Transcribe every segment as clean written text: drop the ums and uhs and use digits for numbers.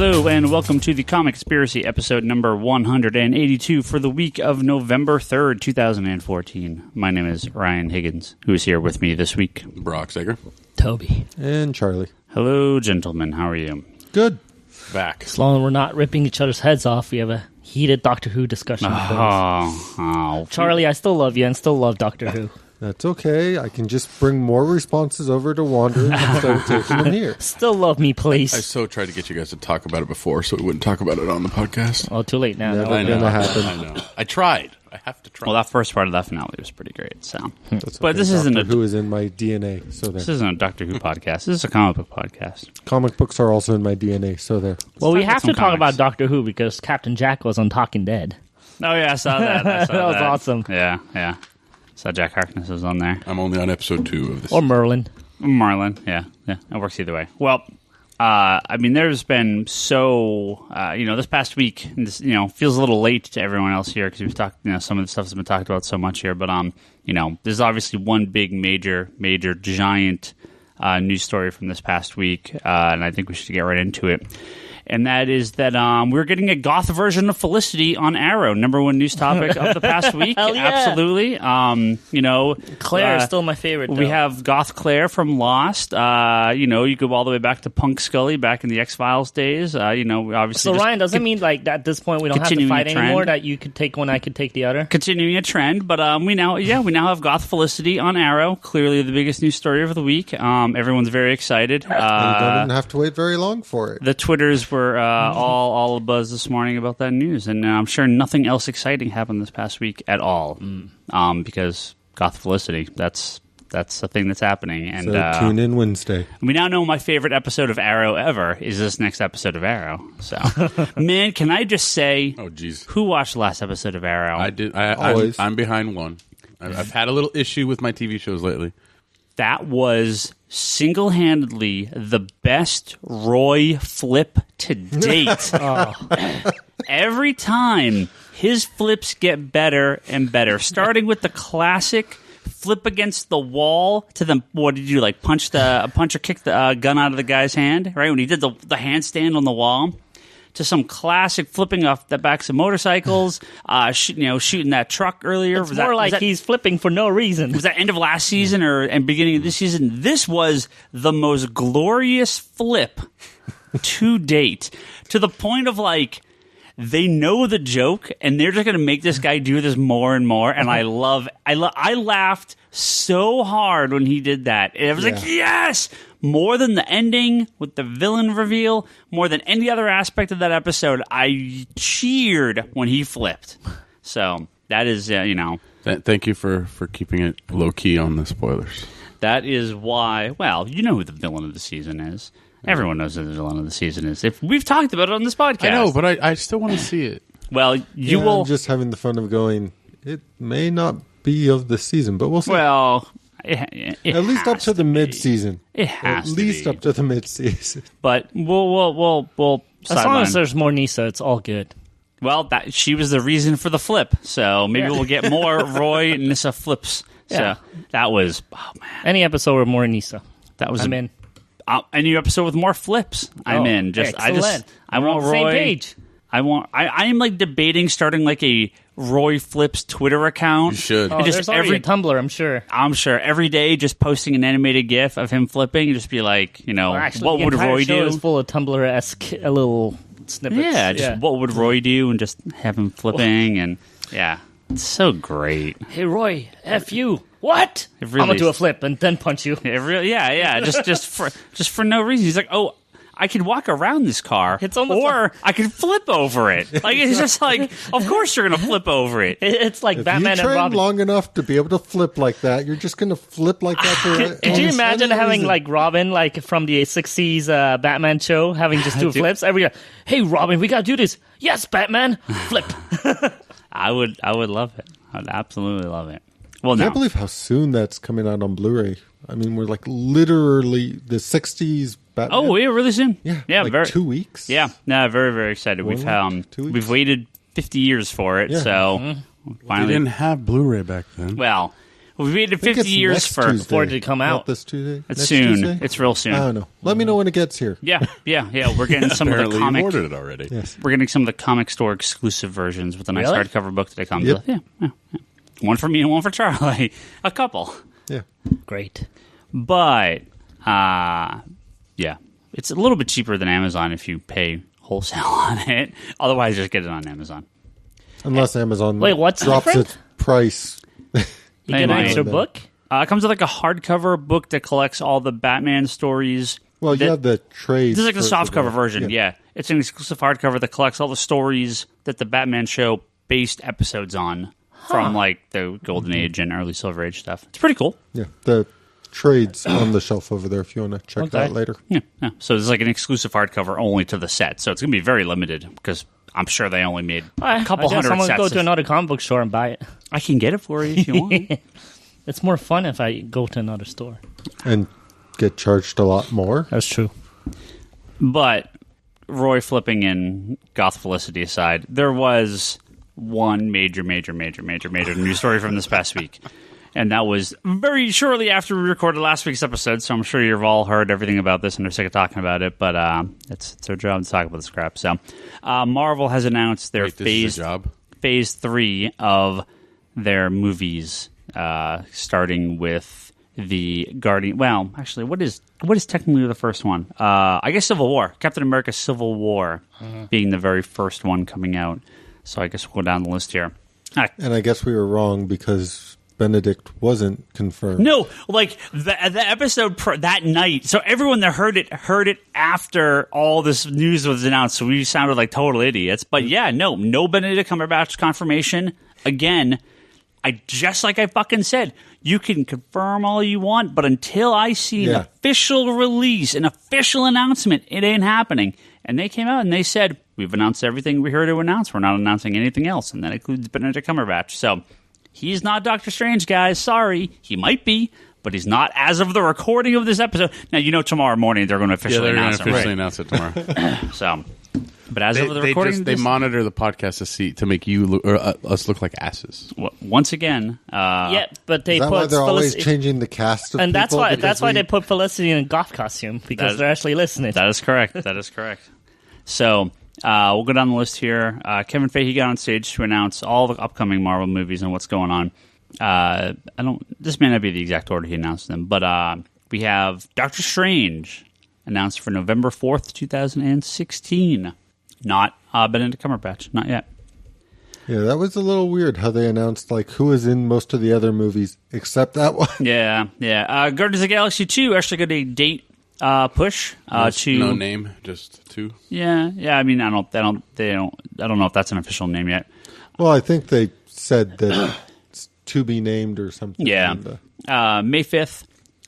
Hello and welcome to the Comic Conspiracy episode number 182 for the week of November 3rd, 2014. My name is Ryan Higgins, who is here with me this week. Brock Sager. Toby. And Charlie. Hello, gentlemen. How are you? Good. Back. As long as we're not ripping each other's heads off, we have a heated Doctor Who discussion. Charlie, I still love you and still love Doctor Who. That's okay. I can just bring more responses over to Wander and start taking them here. Still love me, please. I so tried to get you guys to talk about it before so we wouldn't talk about it on the podcast. Oh, too late now. Never I know. gonna happen. I know. I tried. I have to try. Well, that first part of that finale was pretty great. So, That's but okay. this isn't Doctor Who is in my DNA, so there. This isn't a Doctor Who podcast. This is a comic book podcast. Comic books are also in my DNA, so there. Well, we talk about have some to talk comics. about Doctor Who because Captain Jack was on Talking Dead. Oh yeah, I saw that. That was awesome. Yeah. Saw Jack Harkness was on there. I'm only on episode 2 of this. Or Merlin. Marlin, yeah, it works either way. Well, I mean, there's been this past week, this, feels a little late to everyone else here because we've talked, some of the stuff has been talked about so much here, but, there's obviously one big, major, giant news story from this past week, and I think we should get right into it. And that is that we're getting a goth version of Felicity on Arrow, number one news topic of the past week. Hell yeah. Absolutely. Claire is still my favorite, We though. have Goth Claire from Lost. You go all the way back to Punk Scully back in the X-Files days. Obviously. So, Ryan, does it mean, like, at this point we don't have to continuing fight a trend. anymore, that you could take one, I could take the other? Continuing a trend, but we now have Goth Felicity on Arrow. Clearly the biggest news story of the week. Everyone's very excited. you don't even have to wait very long for it. The Twitters were all abuzz this morning about that news, and I'm sure nothing else exciting happened this past week at all. Because Goth Felicity, that's a thing that's happening. And So tune in Wednesday. we now know my favorite episode of Arrow ever is this next episode of Arrow. So, man, can I just say, Oh, jeez. who watched the last episode of Arrow? I did. Always. I'm behind one. I've had a little issue with my TV shows lately. That was single-handedly the best Roy flip to date. Every time, his flips get better and better. Starting with the classic flip against the wall to the, what did you do, like punch or kick the gun out of the guy's hand, right? When he did the handstand on the wall. To some classic flipping off the backs of motorcycles, shooting that truck earlier. It's more like he's flipping for no reason. Was that end of last season and beginning of this season? This was the most glorious flip to date. To the point of, like, they know the joke and they're just going to make this guy do this more and more. And I laughed so hard when he did that. And I was like, yes! More than the ending with the villain reveal, more than any other aspect of that episode, I cheered when he flipped. So that is, Thank you for keeping it low key on the spoilers. that is why. Well, you know who the villain of the season is. Everyone knows who the villain of the season is. If we've talked about it on this podcast, I know, but I still want to see it. well, you will. I'm just having the fun of going, it may not be of the season, but we'll see. Well, it at least up has to the be. mid-season. It has At to least be. up to the mid-season. But we'll As long sideline. as there's more Nisa, it's all good. Well, she was the reason for the flip, so maybe we'll get more Roy Nissa flips. Yeah. So that was, oh man, Any episode with more Nisa, that was I'm in. A new episode with more flips. I'm in. Excellent. I We're want on the same Roy. page. I am like debating starting like a Roy Flips Twitter account. You should. Oh, And just there's already a Tumblr, I'm sure. I'm sure every day just posting an animated GIF of him flipping and just be like, Well, actually, what the would entire Roy show do? is full of Tumblr-esque little snippets. Yeah, just what would Roy do and just have him flipping and it's so great. Hey, Roy, F you. What? It really I'm going to do a is. flip and then punch you. It really, just for no reason. He's like, oh, I could walk around this car, It's almost or I could flip over it. Like it's just like, of course you're gonna flip over it. It's like If Batman you and train Robin. long enough to be able to flip like that, you're just going to flip like that for Could you almost imagine any having reason. like Robin, like from the 60s Batman show, having just two flips every day? Hey, Robin, we gotta do this. Yes, Batman, flip. I would love it. I would absolutely love it. Well, I no, can't believe how soon that's coming out on Blu-ray. I mean, we're like literally the 60s Batman. oh, yeah, really soon. Yeah, like very, 2 weeks. Yeah, no, very, very excited. More We've like 2 weeks. we've waited 50 years for it, Yeah. so They finally, didn't have Blu-ray back then. well, We waited I think 50 it's years next for Tuesday. for it to come Not out. this Tuesday. It's Next soon. Tuesday? It's real soon. I don't know. Let me know when it gets here. Yeah. We're getting some of the Apparently, comic. you've ordered it already. Yes. We're getting some of the comic store exclusive versions with a nice Really? hardcover book that it comes Yep. with. Yeah. One for me and one for Charlie. A couple. Yeah. Great. But, yeah. It's a little bit cheaper than Amazon if you pay wholesale on it. Otherwise, just get it on Amazon. Unless Amazon Wait, what's drops different? its price. You get an might. extra book? It comes with like a hardcover book that collects all the Batman stories. Well, you that- have the trade. This is like the softcover version, yeah. It's an exclusive hardcover that collects all the stories that the Batman show based episodes on from like the Golden Age and early Silver Age stuff. It's pretty cool. Yeah, the trade's on the shelf over there if you want to check Okay. that later. Yeah. So it's like an exclusive hardcover only to the set. So it's going to be very limited because I'm sure they only made a couple I guess hundred I'm gonna sets. go to another comic book store and buy it. I can get it for you if you want. It's more fun if I go to another store. And get charged a lot more. That's true. But Roy flipping and Goth Felicity aside, there was one major news story from this past week. And that was very shortly after we recorded last week's episode, so I'm sure you've all heard everything about this and are sick of talking about it, but it's our job to talk about this crap. So Marvel has announced their Wait, this is a job? phase 3 of their movies, starting with the Guardian. Well, actually, what is technically the first one? I guess Civil War. Captain America: Civil War being the very first one coming out. So I guess we'll go down the list here. And I guess we were wrong because Benedict wasn't confirmed. No, like the episode that night. So everyone that heard it after all this news was announced. So we sounded like total idiots. But yeah, no Benedict Cumberbatch confirmation. Again, just like I fucking said, you can confirm all you want, but until I see an official release, an official announcement, it ain't happening. And they came out and they said, we've announced everything we're here to announce. We're not announcing anything else. And that includes Benedict Cumberbatch. So he's not Doctor Strange, guys. Sorry. He might be, but he's not as of the recording of this episode. Now, tomorrow morning they're going to officially announce announce it tomorrow. it. So, but as of the recording, they monitor the podcast to make you us look like asses. once again, Yeah, but they Is that why put they're always Felicity, changing the cast of and that's people? why Because they put Felicity in a goth costume because they're actually listening. That is correct. That is correct. So we'll go down the list here. Kevin Feige got on stage to announce all the upcoming Marvel movies and what's going on. This may not be the exact order he announced them, but we have Doctor Strange announced for November 4th, 2016. Not Benedict Cumberbatch. Not yet. Yeah, that was a little weird how they announced like who was in most of the other movies except that one. Yeah. Guardians of the Galaxy 2 actually got a date push to No name, just two. Yeah. I mean, I don't know if that's an official name yet. Well, I think they said that it's to be named or something. Yeah. And, May 5th,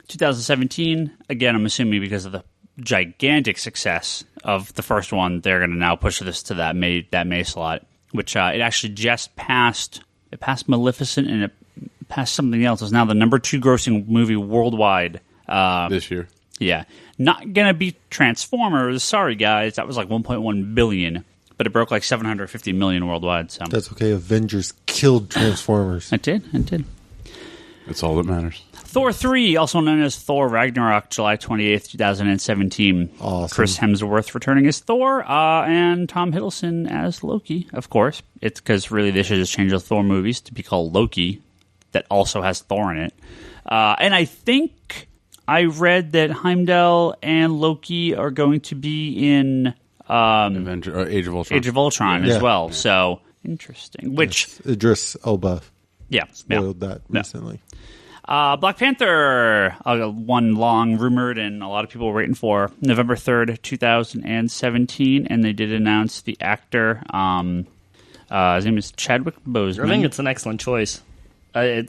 2017. Again, I'm assuming because of the gigantic success of the first one, they're going to now push this to that May slot, which it actually just passed. It passed Maleficent and it passed something else. It's now the number 2 grossing movie worldwide This year. Yeah. Not going to be Transformers. Sorry, guys. That was like 1.1 billion, but it broke like 750 million worldwide. So that's okay. Avengers killed Transformers. It did. That's all that matters. Thor 3, also known as Thor Ragnarok, July 28th, 2017. Awesome. Chris Hemsworth returning as Thor, and Tom Hiddleston as Loki, of course. It's because really they should just change the Thor movies to be called Loki, that also has Thor in it. And I think I read that Heimdall and Loki are going to be in Age of Ultron. Age of Ultron Yeah. as well. So, interesting. Which, Idris Elba yeah. spoiled that recently. Black Panther, one long rumored and a lot of people were waiting for, November 3rd, 2017, and they did announce the actor. His name is Chadwick Boseman. I think it's an excellent choice. I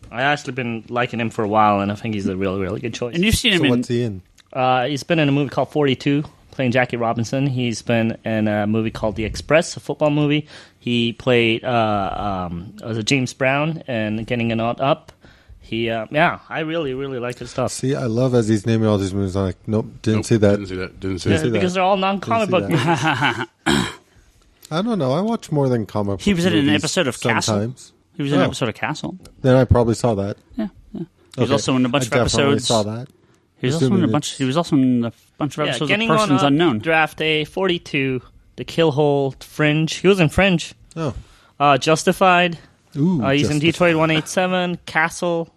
actually been liking him for a while, and I think he's a really, really good choice. And you've seen him So in... what's he in? He's been in a movie called 42, playing Jackie Robinson. He's been in a movie called The Express, a football movie. He played as a James Brown and Getting It On Up. I really, really like his stuff. See, I love as he's naming all these movies. I'm like, nope, didn't see that. Didn't see that. Because they're all non-comic book Didn't see movies. I don't know. I watch more than comic. He was book in an movies episode of Castle. sometimes. He was in an Oh. episode of Castle. Then I probably saw that. Yeah. He was also in a bunch of definitely episodes. saw that. He was also in a Assuming bunch. it's- He was also in a bunch of episodes of getting on Persons up, Unknown. Draft Day, 42, The Killhole, Fringe. He was in Fringe. Oh. Justified. Ooh. He's in Justified. Detroit 187, Castle,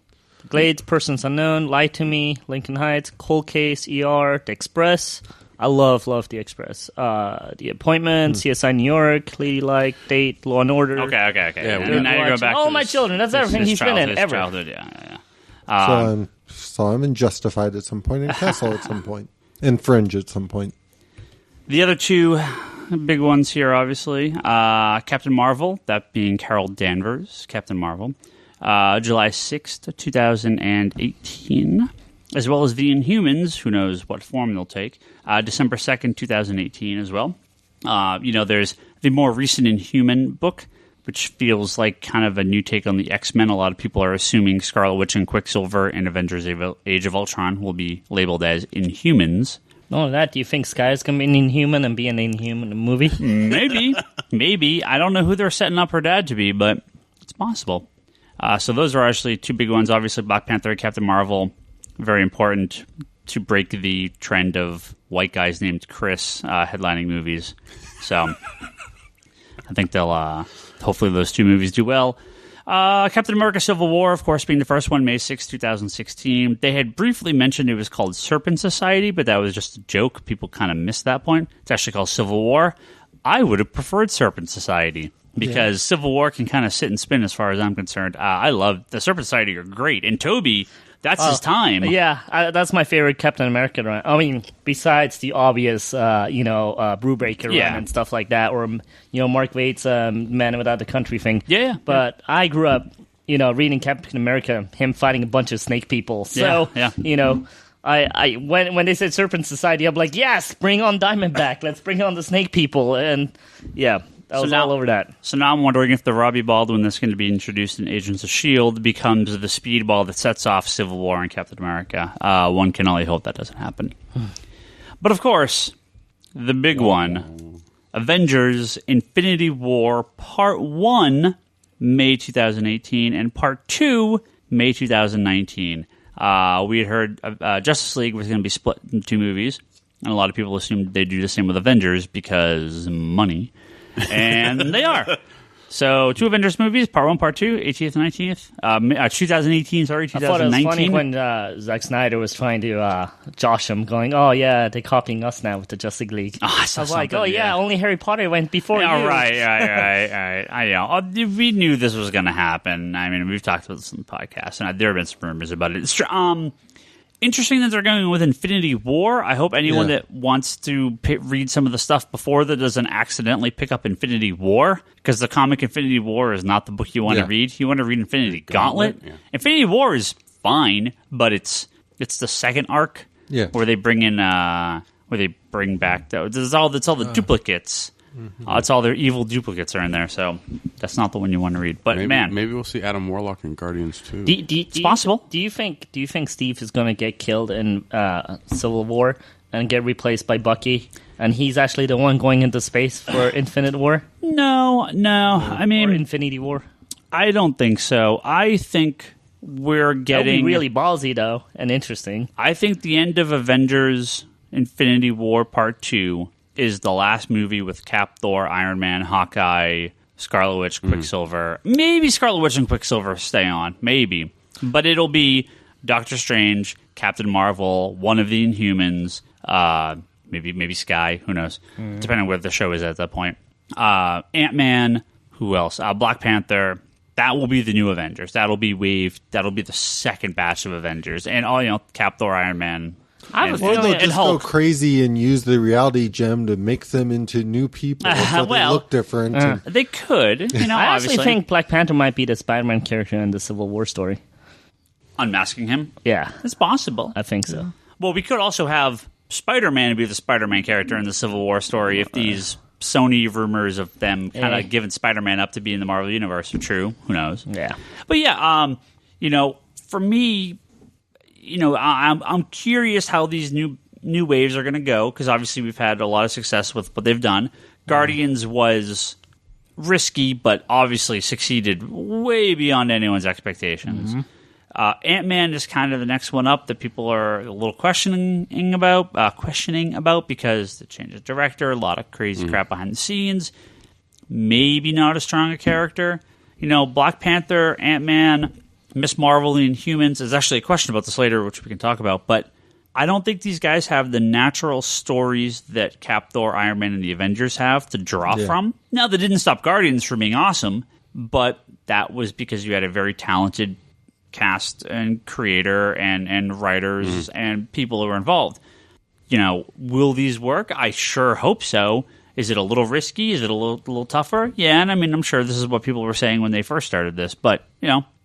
Glades, Persons Unknown, Lie to Me, Lincoln Heights, Cold Case, ER, The Express. I love The Express. The Appointment, CSI New York, Ladylike, Date, Law and Order. Okay. Yeah, And we're now you're going back All to My his- Children. That's everything his he's been in, childhood- ever. Childhood, yeah. So I'm in Justified at some point, and Castle at some point, and Fringe at some point. The other two big ones here, obviously, Captain Marvel, that being Carol Danvers, Captain Marvel, July 6th, 2018, as well as The Inhumans, who knows what form they'll take, December 2nd, 2018 as well. There's the more recent Inhuman book, which feels like kind of a new take on the X-Men. A lot of people are assuming Scarlet Witch and Quicksilver and Avengers Age of Ultron will be labeled as Inhumans. Not only that, do you think Sky's going to be an Inhuman and be an Inhuman movie? Maybe. I don't know who they're setting up her dad to be, but it's possible. So those are actually two big ones. Obviously, Black Panther, Captain Marvel, very important to break the trend of white guys named Chris headlining movies. So I think they'll hopefully those two movies do well. Captain America Civil War, of course, being the first one, May 6, 2016. They had briefly mentioned it was called Serpent Society, but that was just a joke. People kind of missed that point. It's actually called Civil War. I would have preferred Serpent Society because Civil War can kind of sit and spin as far as I'm concerned. I love the Serpent Society are great. And Toby, that's his time. Yeah, that's my favorite Captain America run. I mean, besides the obvious, Brewbreaker Yeah. run and stuff like that, or Mark Waid's Man Without the Country thing. Yeah. But I grew up, reading Captain America, him fighting a bunch of snake people. So, Yeah. I when they said Serpent Society, I'm like, yes, bring on Diamondback. Let's bring on the snake people. And yeah, I was all over that. So now I'm wondering if the Robbie Baldwin that's going to be introduced in Agents of S.H.I.E.L.D. becomes the speedball that sets off Civil War and Captain America. One can only hope that doesn't happen. But of course, the big one, Avengers Infinity War Part 1, May 2018, and Part 2, May 2019. We had heard Justice League was going to be split into two movies, and a lot of people assumed they'd do the same with Avengers because money. And they are. So, two Avengers movies, Part 1, Part 2, 18th and 19th. 2018, sorry, I thought it was 2019. funny when Zack Snyder was trying to josh him, going, "Oh yeah, they're copying us now with the Justice League." I I saw was like, something, "Oh yeah, only Harry Potter went before Yeah, you." right. I know. We knew this was going to happen. I mean, we've talked about this on the podcast, and there have been some rumors about it. It's interesting that they're going with Infinity War. I hope anyone that wants to read some of the stuff before that doesn't accidentally pick up Infinity War, because the comic Infinity War is not the book you want to read. You want to read Infinity Gauntlet. Yeah. Infinity War is fine, but it's the second arc where they bring in where they bring back it's all the duplicates. It's all their evil duplicates are in there, so that's not the one you want to read. But maybe we'll see Adam Warlock in Guardians too. It's possible. Do you think Steve is going to get killed in Civil War and get replaced by Bucky, and he's actually the one going into space for Infinite War? No. I Or mean, Infinity War? I don't think so. I think we're That would getting be really ballsy, though, and interesting. I think the end of Avengers Infinity War Part 2 is the last movie with Cap, Thor, Iron Man, Hawkeye, Scarlet Witch, Quicksilver. Maybe Scarlet Witch and Quicksilver stay on. Maybe. But it'll be Doctor Strange, Captain Marvel, one of the Inhumans, maybe Sky, who knows, depending on where the show is at that point. Ant-Man, who else? Black Panther. That will be the new Avengers. That'll be the second batch of Avengers. And all, Cap, Thor, Iron Man. I have a Or feeling they'll it- just go crazy and use the reality gem to make them into new people so they well, look different. and- They could, I obviously. actually think Black Panther might be the Spider-Man character in the Civil War story. Unmasking him. Yeah, It's possible. I think so. Well, we could also have Spider-Man be the Spider-Man character in the Civil War story if these Sony rumors of them kind of giving Spider-Man up to be in the Marvel Universe are true. Who knows? Yeah. But yeah, for me, I'm curious how these new waves are going to go, because obviously we've had a lot of success with what they've done. Guardians was risky, but obviously succeeded way beyond anyone's expectations. Ant-Man is kind of the next one up that people are a little questioning about because the change of director, a lot of crazy crap behind the scenes, maybe not as strong a character. Black Panther, Ant-Man, Miss Marvel, and Inhumans. There's actually a question about this later, which we can talk about, but I don't think these guys have the natural stories that Cap, Thor, Iron Man, and the Avengers have to draw from. Now, that didn't stop Guardians from being awesome, but that was because you had a very talented cast and creator and writers and people who were involved. Will these work? I sure hope so. Is it a little risky? Is it a little tougher? Yeah, and I mean, I'm sure this is what people were saying when they first started this, but,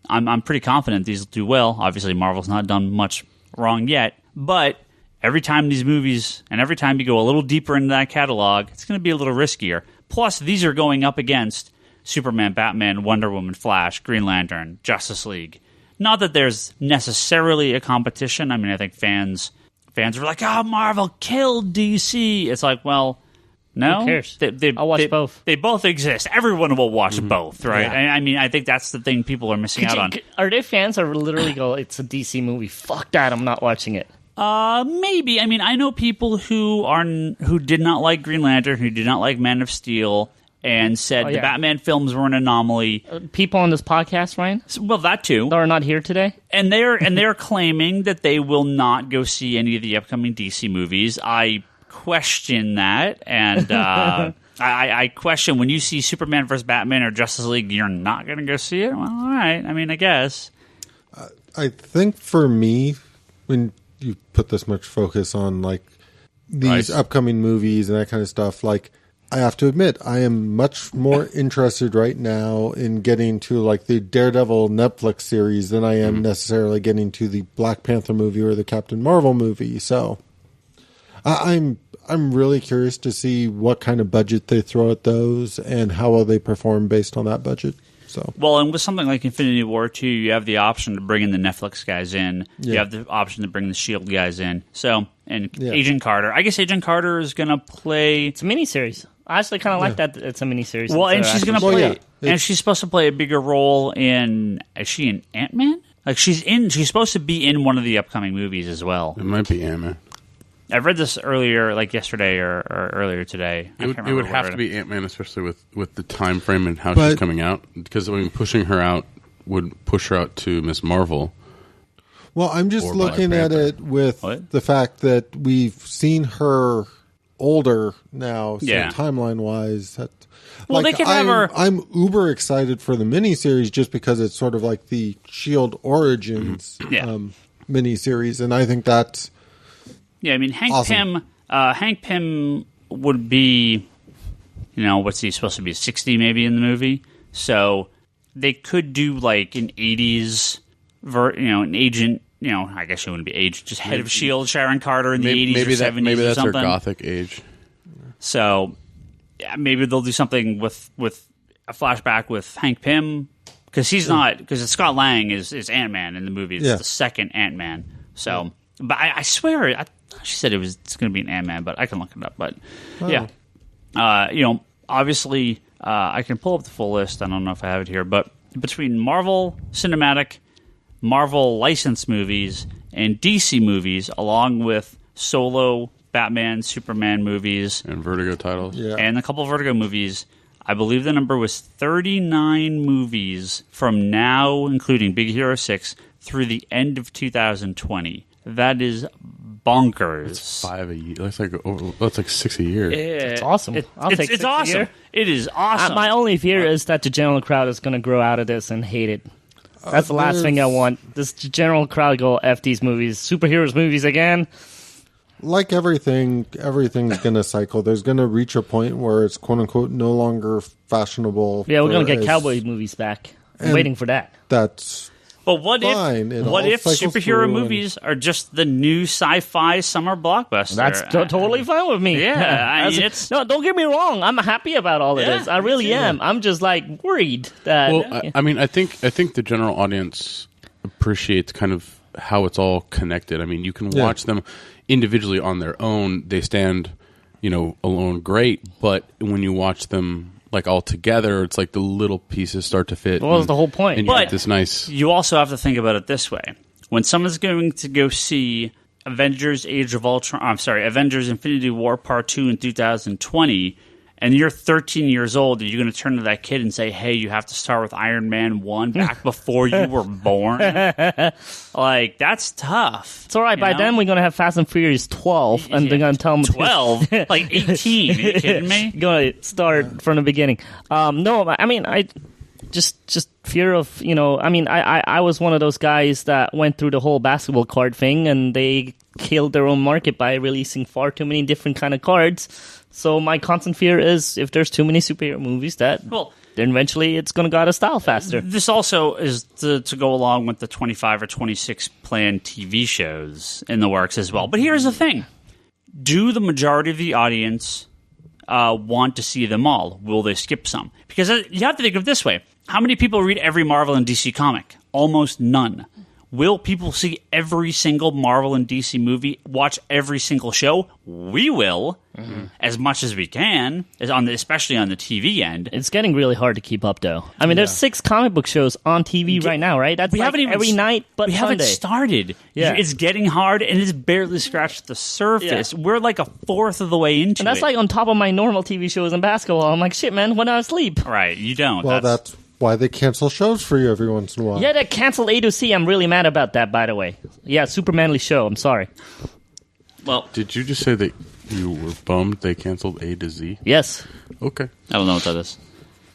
I'm pretty confident these will do well. Obviously, Marvel's not done much wrong yet. But every time these movies, and every time you go a little deeper into that catalog, it's going to be a little riskier. Plus, these are going up against Superman, Batman, Wonder Woman, Flash, Green Lantern, Justice League. Not that there's necessarily a competition. I mean, I think fans are like, oh, Marvel killed DC. It's like, well, no. Who cares? I'll watch both. They both exist. Everyone will watch both, right? Yeah. I mean, I think that's the thing people are missing out on. Are they fans that literally go, it's a DC movie, fuck that, I'm not watching it? Maybe. I mean, I know people who did not like Green Lantern, who did not like Man of Steel, and said the Batman films were an anomaly. People on this podcast, Ryan? Well, that too. That are not here today? And they're claiming that they will not go see any of the upcoming DC movies. I question that, and I question when you see Superman vs. Batman or Justice League, you're not going to go see it? Well, all right. I mean, I guess. I think for me, when you put this much focus on like these upcoming movies and that kind of stuff, like I have to admit, I am much more interested right now in getting to like the Daredevil Netflix series than I am necessarily getting to the Black Panther movie or the Captain Marvel movie. So I'm really curious to see what kind of budget they throw at those and how well they perform based on that budget. So. Well, and with something like Infinity War 2, you have the option to bring in the Netflix guys in. Yeah. You have the option to bring the S.H.I.E.L.D. guys in. So, and Agent Carter. I guess Agent Carter is going to play... It's a miniseries. I actually kind of like that it's a miniseries. Well, and she's going to play... and she's supposed to play a bigger role in... Is she in Ant-Man? Like, she's supposed to be in one of the upcoming movies as well. It might be Ant-Man. I read this earlier, like yesterday or earlier today. It would have to be Ant-Man, especially with the time frame and how she's coming out. Because pushing her out would push her out to Miss Marvel. Well, I'm just looking at it with the fact that we've seen her older now, so timeline-wise. Well, they can have her... I'm uber excited for the miniseries just because it's sort of like the S.H.I.E.L.D. Origins miniseries, and I think that's... Yeah, I mean, Hank Pym would be, what's he supposed to be, 60 maybe in the movie? So they could do like an 80s, an agent, I guess she wouldn't be aged, just head of S.H.I.E.L.D., Sharon Carter in the 80s or 70s maybe that's or something. her gothic age. So maybe they'll do something with a flashback with Hank Pym, because he's not, because Scott Lang is Ant-Man in the movie. It's the second Ant-Man. So, but I swear, she said it's going to be an Ant-Man, but I can look it up. But obviously, I can pull up the full list. I don't know if I have it here, but between Marvel Cinematic, Marvel licensed movies, and DC movies, along with solo Batman, Superman movies, and Vertigo titles, and a couple of Vertigo movies, I believe the number was 39 movies from now, including Big Hero 6, through the end of 2020. That is bonkers. It's 5 a year. That's like 6 a year. It's awesome. I'll take 6 it's awesome. a year. It is awesome. My only fear is that the general crowd is going to grow out of this and hate it. That's the last thing I want. This general crowd go, F these movies. Superheroes movies again. Like everything's going to cycle. There's going to reach a point where it's quote-unquote no longer fashionable. Yeah, we're going to get cowboy movies back. I'm waiting for that. That's... But what if superhero movies are just the new sci-fi summer blockbuster? That's totally fine with me. Yeah, no, don't get me wrong. I'm happy about all of this. I really am. I'm just like worried that. Well, I mean, I think the general audience appreciates kind of how it's all connected. I mean, you can watch them individually on their own. They stand, alone, great. But when you watch them like all together. It's like the little pieces start to fit. What was the whole point? And you But get this nice. You also have to think about it this way: when someone's going to go see Avengers: Avengers: Infinity War Part 2 in 2020. And you're 13 years old, and you're going to turn to that kid and say, hey, you have to start with Iron Man 1 back before you were born? Like, that's tough. It's all right. By then, we're going to have Fast and Furious 12, and they're going to tell them... 12? Like 18? Are you kidding me? Going to start from the beginning. No, I mean, I just fear of, I was one of those guys that went through the whole basketball card thing, and they killed their own market by releasing far too many different kind of cards. So my constant fear is if there's too many superhero movies then eventually it's going to go out of style faster. This also is to go along with the 25 or 26 planned TV shows in the works as well. But here's the thing. Do the majority of the audience want to see them all? Will they skip some? Because you have to think of it this way. How many people read every Marvel and DC comic? Almost none. Will people see every single Marvel and DC movie, watch every single show? We will, as much as we can, especially on the TV end. It's getting really hard to keep up, though. I mean, there's 6 comic book shows on TV right now, right? That's every night but we Sunday. Haven't started. Yeah. It's getting hard, and it's barely scratched the surface. Yeah. We're like a fourth of the way into it. And that's like on top of my normal TV shows and basketball. I'm like, shit, man, when I sleep. Right, you don't. Well, that's why they cancel shows for you every once in a while. Yeah, they canceled A to C. I'm really mad about that, by the way. Yeah, super manly show. I'm sorry. Well, did you just say that you were bummed they canceled A to Z? Yes. Okay. I don't know what that is.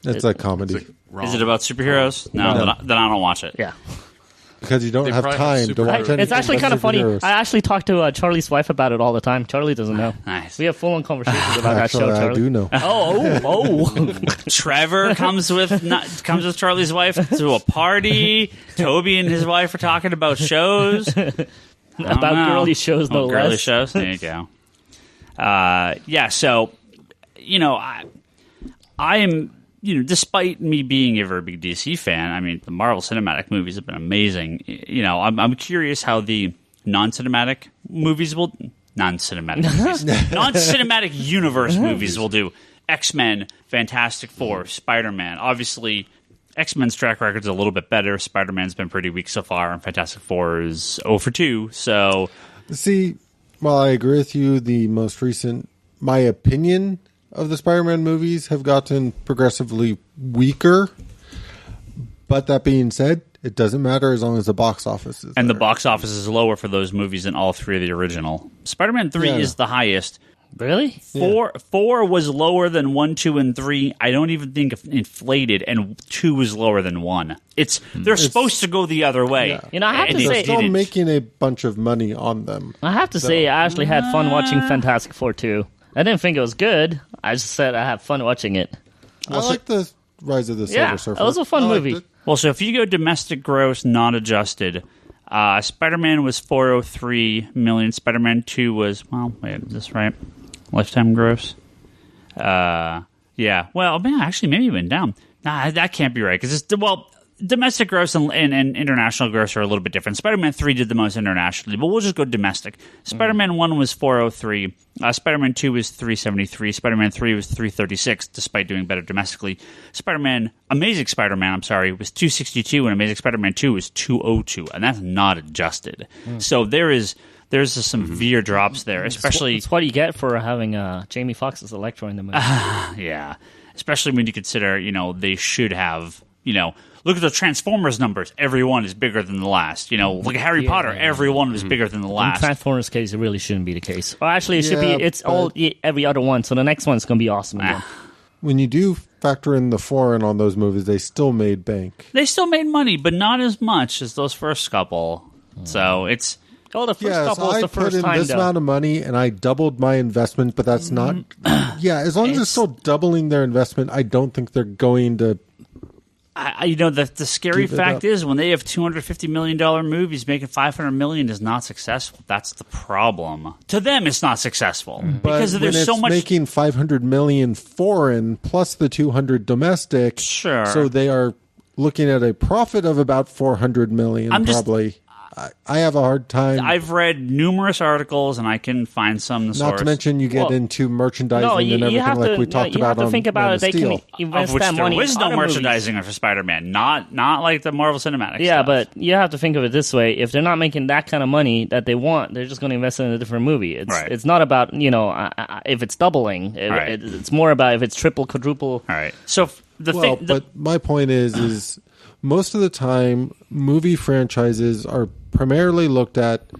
It's a comedy. Is it about superheroes? No, then I don't watch it. Yeah. Because you don't They have probably have time to watch anything. It's actually kind of funny. superheroes. I actually talk to Charlie's wife about it all the time. Charlie doesn't know. Nice. We have full-on conversations about that show, Actually, I Charlie. do know. Oh. Trevor comes with Charlie's wife to a party. Toby and his wife are talking about shows. About girly shows, no less. Girly shows. There you go. So, I am, despite me being a very big DC fan, I mean, the Marvel Cinematic movies have been amazing. I'm curious how the non-cinematic movies will... Non-cinematic movies. Non-cinematic universe movies will do. X-Men, Fantastic Four, Spider-Man. Obviously, X-Men's track record's a little bit better. Spider-Man's been pretty weak so far, and Fantastic Four is 0 for 2, so... See, while I agree with you, the most recent, my opinion of the Spider-Man movies have gotten progressively weaker. But that being said, it doesn't matter as long as the box office is And there. the box office is lower for those movies than all 3 of the original. Spider-Man 3 is the highest. Really? Four was lower than 1, 2, and 3. I don't even think inflated, and 2 was lower than 1. They're supposed to go the other way. Yeah. I have to And say... they Still didn't. making a bunch of money on them. I have to say, I actually had fun watching Fantastic Four 2. I didn't think it was good. I just said I had fun watching it. I like the Rise of the Silver Surfer. it was a fun I liked movie. it. Well, so if you go domestic gross, not adjusted, Spider-Man was $403 million. Spider-Man 2 was, is this right? Lifetime gross? Yeah. Well, man, actually, maybe it went down. Nah, that can't be right. Because domestic gross and international gross are a little bit different. Spider-Man 3 did the most internationally, but we'll just go domestic. Spider-Man 1 was 403. Spider-Man 2 was 373. Spider-Man 3 was 336, despite doing better domestically. Amazing Spider-Man, was 262, and Amazing Spider-Man 2 was 202, and that's not adjusted. So there's some severe drops there, especially... It's what you get for having Jamie Foxx's Electro in the movie. Yeah. Especially when you consider, they should have, look at the Transformers numbers. Everyone is bigger than the last. Look at Harry Potter. Everyone was bigger than the In last. Transformers case, it really shouldn't be the case. Well, actually, it should Yeah, be. It's all every other one, so the next one's going to be awesome again. When you do factor in the foreign on those movies, they still made bank. They still made money, but not as much as those first couple. So it's... Oh, the first Yes, couple was I the put first in time, this though. amount of money and I doubled my investment, but that's not... Yeah, as long as they're still doubling their investment, I don't think they're going to... the scary Give it fact up. is when they have $250 million movies making $500 million is not successful. That's the problem. To them, it's not successful because But there's when so it's much. making $500 million foreign plus the $200 domestic, Sure. so they are looking at a profit of about $400 million, probably. I have a hard time. I've read numerous articles, and I can find some. Not to mention, you get into merchandising and everything like we talked about. You have to think about it. They can invest that money. There was no merchandising for Spider-Man, not like the Marvel Cinematic. Yeah, stuff. but you have to think of it this way: if they're not making that kind of money that they want, they're just going to invest in a different movie. It's not about if it's doubling. It's more about if it's triple, quadruple. All right. So but my point is most of the time, movie franchises are primarily looked at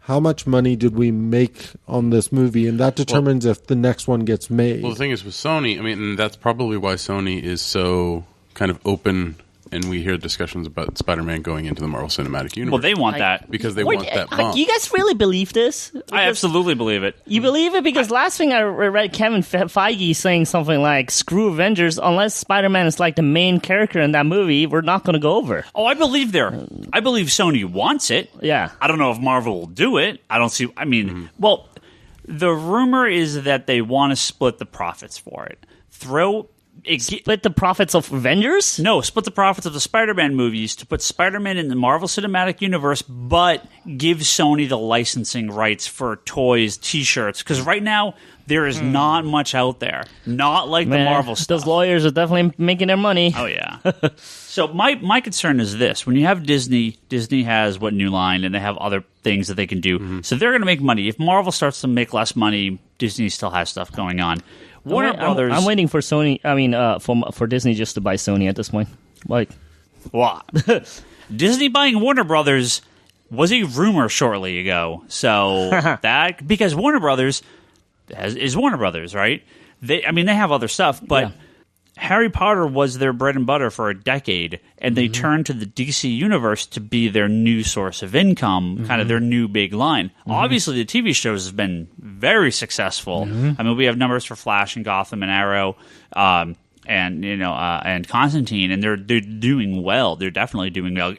how much money did we make on this movie, and that determines if the next one gets made. Well, the thing is with Sony, I mean, and that's probably why Sony is so kind of open, and we hear discussions about Spider-Man going into the Marvel Cinematic Universe. Well, they want that. Because they want that bump. You guys really believe this? I absolutely believe it. You believe it? Because last thing I read Kevin Feige saying something like, screw Avengers, unless Spider-Man is like the main character in that movie, we're not going to go over. Oh, I believe Sony wants it. Yeah. I don't know if Marvel will do it. I don't see, well, the rumor is that they want to split the profits for it. Split the profits of Avengers? No, split the profits of the Spider-Man movies to put Spider-Man in the Marvel Cinematic Universe, but give Sony the licensing rights for toys, T-shirts. Because right now, there is not much out there. Not like the Marvel stuff. Those lawyers are definitely making their money. Oh, yeah. So my concern is this. When you have Disney has New Line, and they have other things that they can do. Mm-hmm. So they're going to make money. If Marvel starts to make less money, Disney still has stuff going on. Warner Brothers. I'm waiting for Sony. For Disney just to buy Sony at this point. Like, what? Disney buying Warner Brothers was a rumor shortly ago. So because Warner Brothers is Warner Brothers, right? They have other stuff, but Harry Potter was their bread and butter for a decade, and they turned to the DC universe to be their new source of income, kind of their new big line. Obviously, the TV shows have been very successful. We have numbers for Flash and Gotham and Arrow, and Constantine, and they're doing well. They're definitely doing well.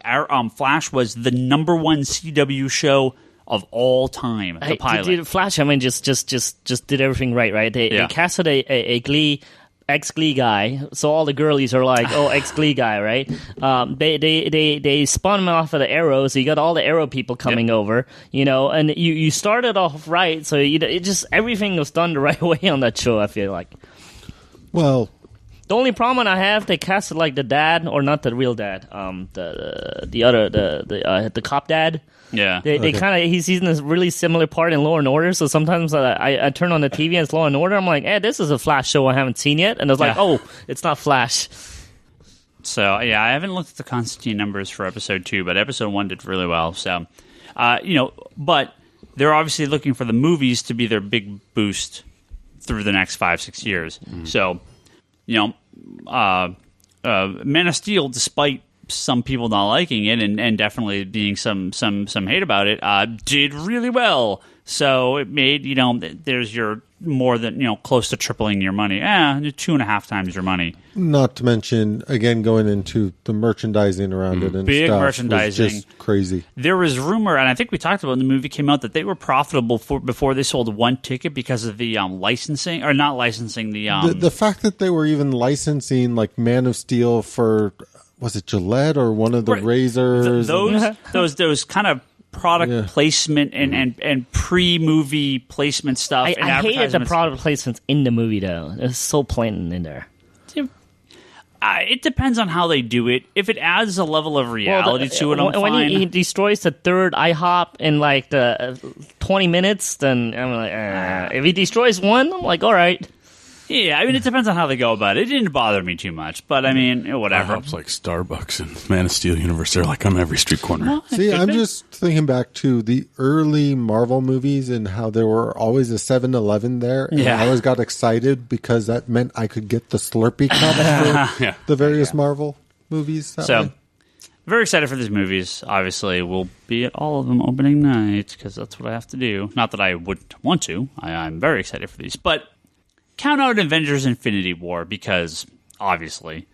Flash was the number one CW show of all time. The pilot. Flash, just did everything right? They casted a Glee. Ex-Glee guy, so all the girlies are like, "Oh, ex-Glee guy," right? They spun him off of the Arrow, so you got all the Arrow people coming over, and you started off right, so it just everything was done the right way on that show. I feel like. Well, the only problem I have, they casted like the dad, or not the real dad, the cop dad. Yeah, they kind of he's in this really similar part in Law and Order. So sometimes I turn on the TV and it's Law and Order. I'm like, this is a Flash show I haven't seen yet, and I was like, oh, it's not Flash. So I haven't looked at the Constantine numbers for episode 2, but episode 1 did really well. So but they're obviously looking for the movies to be their big boost through the next 5-6 years. So Man of Steel, despite some people not liking it and definitely being some hate about it, did really well. So it made, there's your more than, close to tripling your money. 2.5 times your money. Not to mention, again, going into the merchandising around it and big stuff merchandising. was just crazy. There was rumor, and I think we talked about when the movie came out, that they were profitable before they sold one ticket because of the licensing, or not licensing, the fact that they were even licensing like Man of Steel for, was it Gillette or one of the razors? Those kind of product placement and pre-movie placement stuff. I hated the product placements in the movie, though. It's so plain in there. It depends on how they do it. If it adds a level of reality to it, I'm fine. When he destroys the third IHOP in like the 20 minutes, then I'm like, if he destroys one, I'm like, all right. Yeah, it depends on how they go about it. It didn't bother me too much, but whatever. IHOP's like Starbucks and Man of Steel universe. They're like on every street corner. Well, see, I'm just thinking back to the early Marvel movies and how there were always a 7-Eleven there. And I always got excited because that meant I could get the Slurpee cups for the various Marvel movies. So, very excited for these movies. Obviously, we'll be at all of them opening night because that's what I have to do. Not that I wouldn't want to. I'm very excited for these, but count out Avengers Infinity War because, obviously,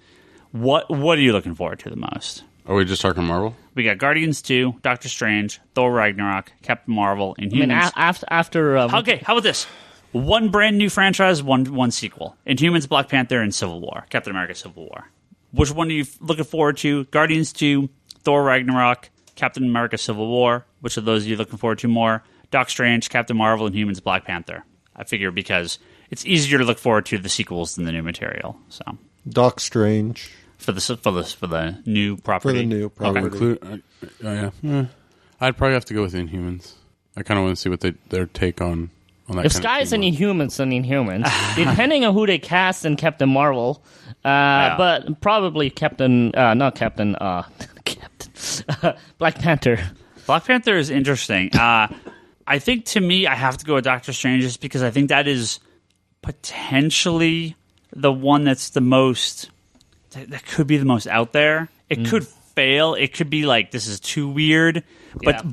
what are you looking forward to the most? Are we just talking Marvel? We got Guardians 2, Doctor Strange, Thor Ragnarok, Captain Marvel, Inhumans. After okay, how about this? One brand new franchise, one sequel. Inhumans, Black Panther, and Civil War. Captain America Civil War. Which one are you looking forward to? Guardians 2, Thor Ragnarok, Captain America: Civil War. Which of those are you looking forward to more? Doc Strange, Captain Marvel, Inhumans, Black Panther. I figure because it's easier to look forward to the sequels than the new material. So Doc Strange for the new property. for the new property. I'd probably have to go with Inhumans. I kind of want to see what their take on that. If Sky's an Inhumans, then Inhumans. Depending on who they cast in Captain Marvel, but probably Captain Black Panther. Black Panther is interesting. I think to me, I have to go with Doctor Strange just because I think that is potentially the one that's the most, that could be the most out there. It could fail. It could be like, this is too weird,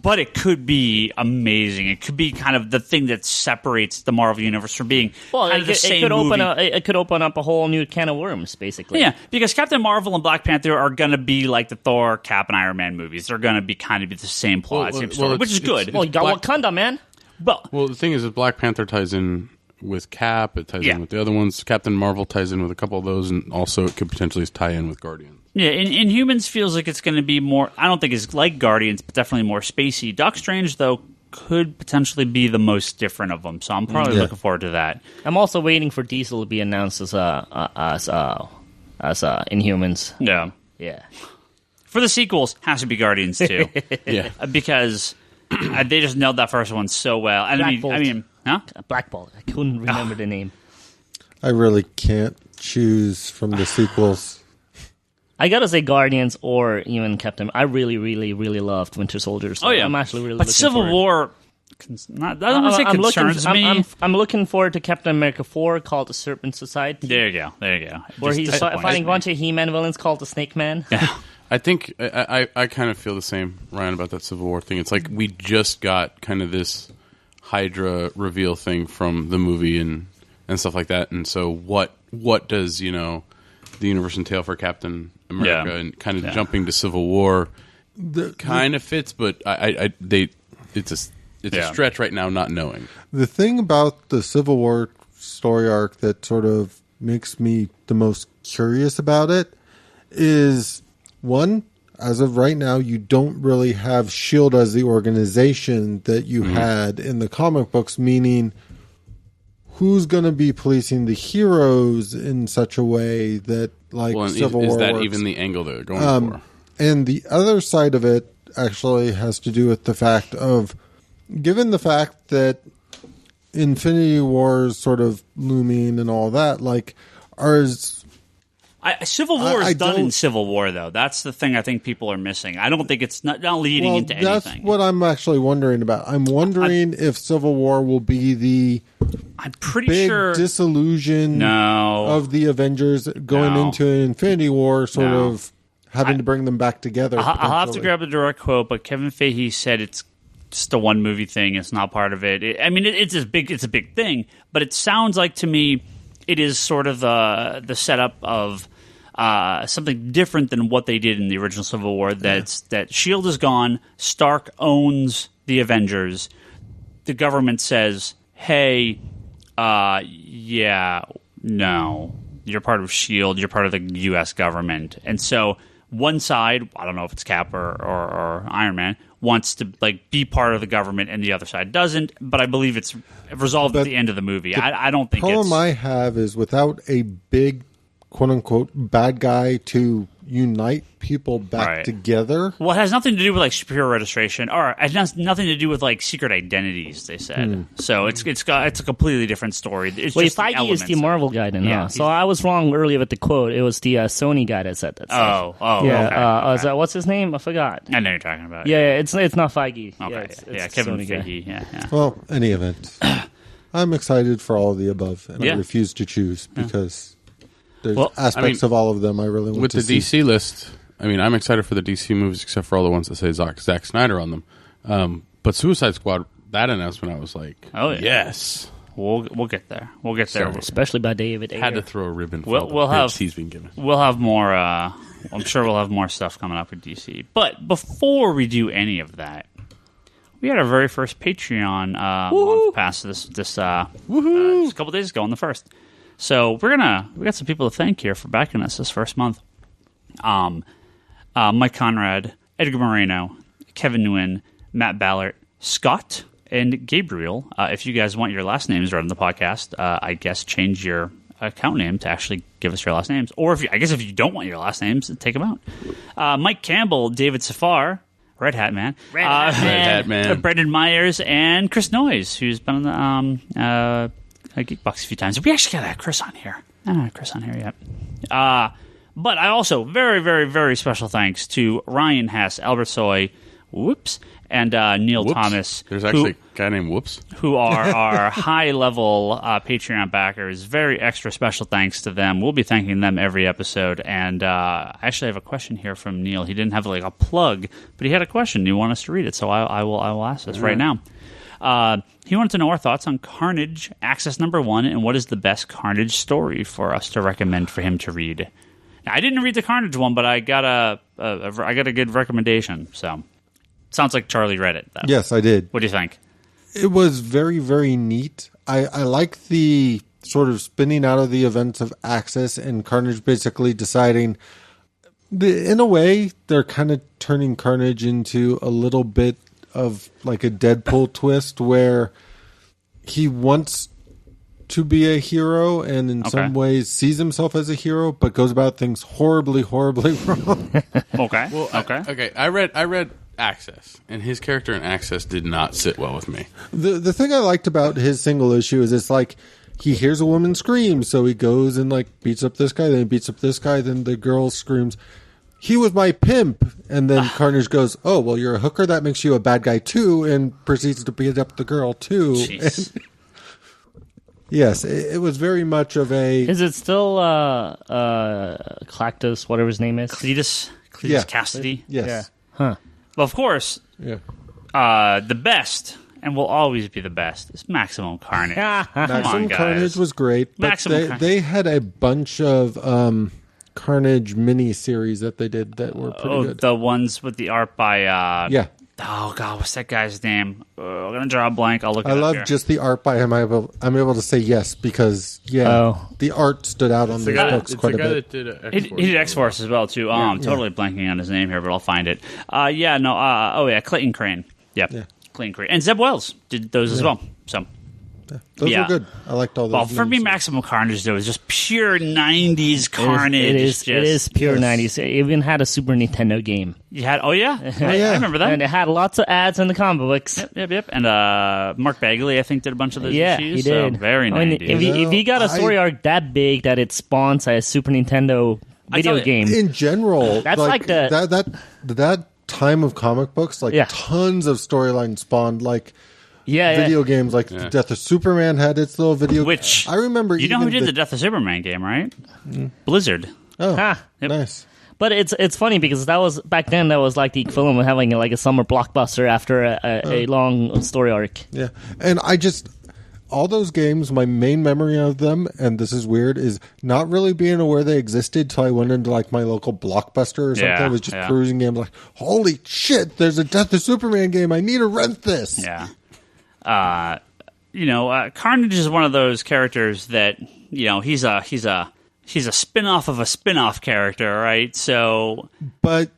but it could be amazing. It could be kind of the thing that separates the Marvel Universe from being kind of the same movie. It could open up a whole new can of worms, basically. Yeah, because Captain Marvel and Black Panther are going to be like the Thor, Cap, and Iron Man movies. They're going to be kind of the same plot, same story, which is good. Well, you got Wakanda, man. Well, the thing is that Black Panther ties in with Cap, it ties in with the other ones. Captain Marvel ties in with a couple of those, and also it could potentially tie in with Guardians. Yeah, Inhumans feels like it's going to be more, I don't think it's like Guardians, but definitely more spacey. Doc Strange, though, could potentially be the most different of them, so I'm probably looking forward to that. I'm also waiting for Diesel to be announced as Inhumans. Yeah. Yeah. For the sequels, has to be Guardians, too. Yeah. Because they just nailed that first one so well. And I mean, huh? Black Bolt. I couldn't remember the name. I really can't choose from the sequels. I gotta say Guardians or even Captain. I really, really, really loved Winter Soldier. So I'm actually really. But looking Civil War, I don't want to say concerns me. I'm looking forward to Captain America 4 called The Serpent Society. There you go. Where he's fighting a bunch of He-Man villains called the Snake Man. Yeah. I think I kind of feel the same, Ryan, about that Civil War thing. It's like we just got kind of this Hydra reveal thing from the movie and stuff like that. And so what does, the universe entail for Captain America and kind of jumping to Civil War kind of fits, but it's a stretch right now not knowing. The thing about the Civil War story arc that sort of makes me the most curious about it is, one, as of right now, you don't really have S.H.I.E.L.D. as the organization that you had in the comic books, meaning who's going to be policing the heroes in such a way that, like, Civil War is that works. Even the angle they're going for? And the other side of it actually has to do with the fact of, given the fact that Infinity War is sort of looming and all that, like, Civil War is done in Civil War, though. That's the thing I think people are missing. I don't think it's not leading into anything. That's what I'm actually wondering about. I'm wondering if Civil War will be the big disillusion of the Avengers going into an Infinity War, sort of having to bring them back together. I'll have to grab a direct quote, but Kevin Feige said it's just a one movie thing. It's not part of it. It's a big thing, but it sounds like to me it is sort of the setup of something different than what they did in the original Civil War. That S.H.I.E.L.D. is gone. Stark owns the Avengers. The government says, "Hey, no, you're part of S.H.I.E.L.D. You're part of the U.S. government." And so one side, I don't know if it's Cap or Iron Man, wants to be part of the government, and the other side doesn't. But I believe it's resolved at the end of the movie. I don't think. The problem I have is without a big, quote unquote, bad guy to unite people back together. Well, it has nothing to do with superior registration, or it has nothing to do with secret identities. They said so. It's a completely different story. It's just Feige is the Marvel guy, then. So I was wrong earlier with the quote. It was the Sony guy that said that. Yeah. Okay. What's his name? I forgot. I know you're talking about. Yeah, it's not Feige. Okay. It's Kevin Sony Feige. guy. Yeah. Well, any event, I'm excited for all of the above, and I refuse to choose because there's aspects of all of them I really want to see. With the DC list, I'm excited for the DC movies, except for all the ones that say Zack Snyder on them. But Suicide Squad, that announcement, I was like, "Oh yes, we'll get there. We'll get there." Especially by David Ayer. Had to throw a ribbon. He's been given. We'll have more. I'm sure we'll have more stuff coming up with DC. But before we do any of that, we had our very first Patreon month pass this just a couple days ago on the 1st. So we got some people to thank here for backing us this first month. Mike Conrad, Edgar Moreno, Kevin Nguyen, Matt Ballard, Scott, and Gabriel. If you guys want your last names read on the podcast, I guess change your account name to actually give us your last names. Or if you don't want your last names, take them out. Mike Campbell, David Safar, Red Hat Man, Red Hat Man. Brendan Myers, and Chris Noyes, who's been on the Geekbox a few times. We actually got Chris on here. I don't have Chris on here yet. But I also, very, very, very special thanks to Ryan Hess, Albert Soy, and Neil Thomas. There's actually a guy named Whoops. Who are our high-level Patreon backers. Very extra special thanks to them. We'll be thanking them every episode. And I actually have a question here from Neil. He didn't have like a plug, but he had a question. You want us to read it, so I will ask this right now. He wanted to know our thoughts on Carnage Access number 1 and what is the best Carnage story for us to recommend for him to read. Now, I didn't read the Carnage one, but I got a good recommendation. So sounds like Charlie read it, though. Yes, I did. What do you think? It was very, very neat. I like the sort of spinning out of the events of Access and Carnage basically deciding, in a way, they're kind of turning Carnage into a little bit of like a Deadpool twist where he wants to be a hero and in some ways sees himself as a hero, but goes about things horribly, horribly wrong. Okay. I read Access, and his character in Access did not sit well with me. The thing I liked about his single issue is it's like he hears a woman scream, so he goes and like beats up this guy, then he beats up this guy, then the girl screams, "He was my pimp," and then Carnage goes, "Oh, well, you're a hooker, that makes you a bad guy too," and proceeds to beat up the girl too. Yes, it was very much of a... Is it still Clactus, whatever his name is? Cletus Cassidy? Yes. Yeah. Huh. Well, of course, Yeah. the best, and will always be the best, is Maximum Carnage. Maximum guys. Carnage was great, but Maximum they had a bunch of Carnage mini-series that they did that were pretty good. The ones with the art by... Yeah. Oh, God, what's that guy's name? I'm going to draw a blank. I'll look it I up love here. just the art by him. I'm able to say yes because, the art stood out on those books quite a bit. That did He did X-Force as well, too. I'm totally blanking on his name here, but I'll find it. Clayton Crane. Yeah. Clayton Crane. And Zeb Wells did those as well. So, Those were good. I liked all those. well, for me, miniseries. Maximum Carnage, though, is just pure 90s Carnage. It is pure 90s. It even had a Super Nintendo game. You had, I remember that. And it had lots of ads in the comic books. Yep. And Mark Bagley, I think, did a bunch of those issues. He did. So very 90s. I mean, if he got a story arc that big that it spawns a Super Nintendo video game. In general, That's like the- that time of comic books, like tons of storylines spawned, like video games, like the Death of Superman had its little video. Which I remember. You know who did the Death of Superman game, right? Blizzard. Oh, Yep. nice. But it's funny because that was back then. That was like the equivalent of having like a summer blockbuster after a long story arc. Yeah, and all those games, my main memory of them, and this is weird, is not really being aware they existed till I went into like my local Blockbuster or something. I was just cruising games like, holy shit, there's a Death of Superman game. I need to rent this. Yeah. Carnage is one of those characters that, he's a spin-off of a spin-off character, right? So, but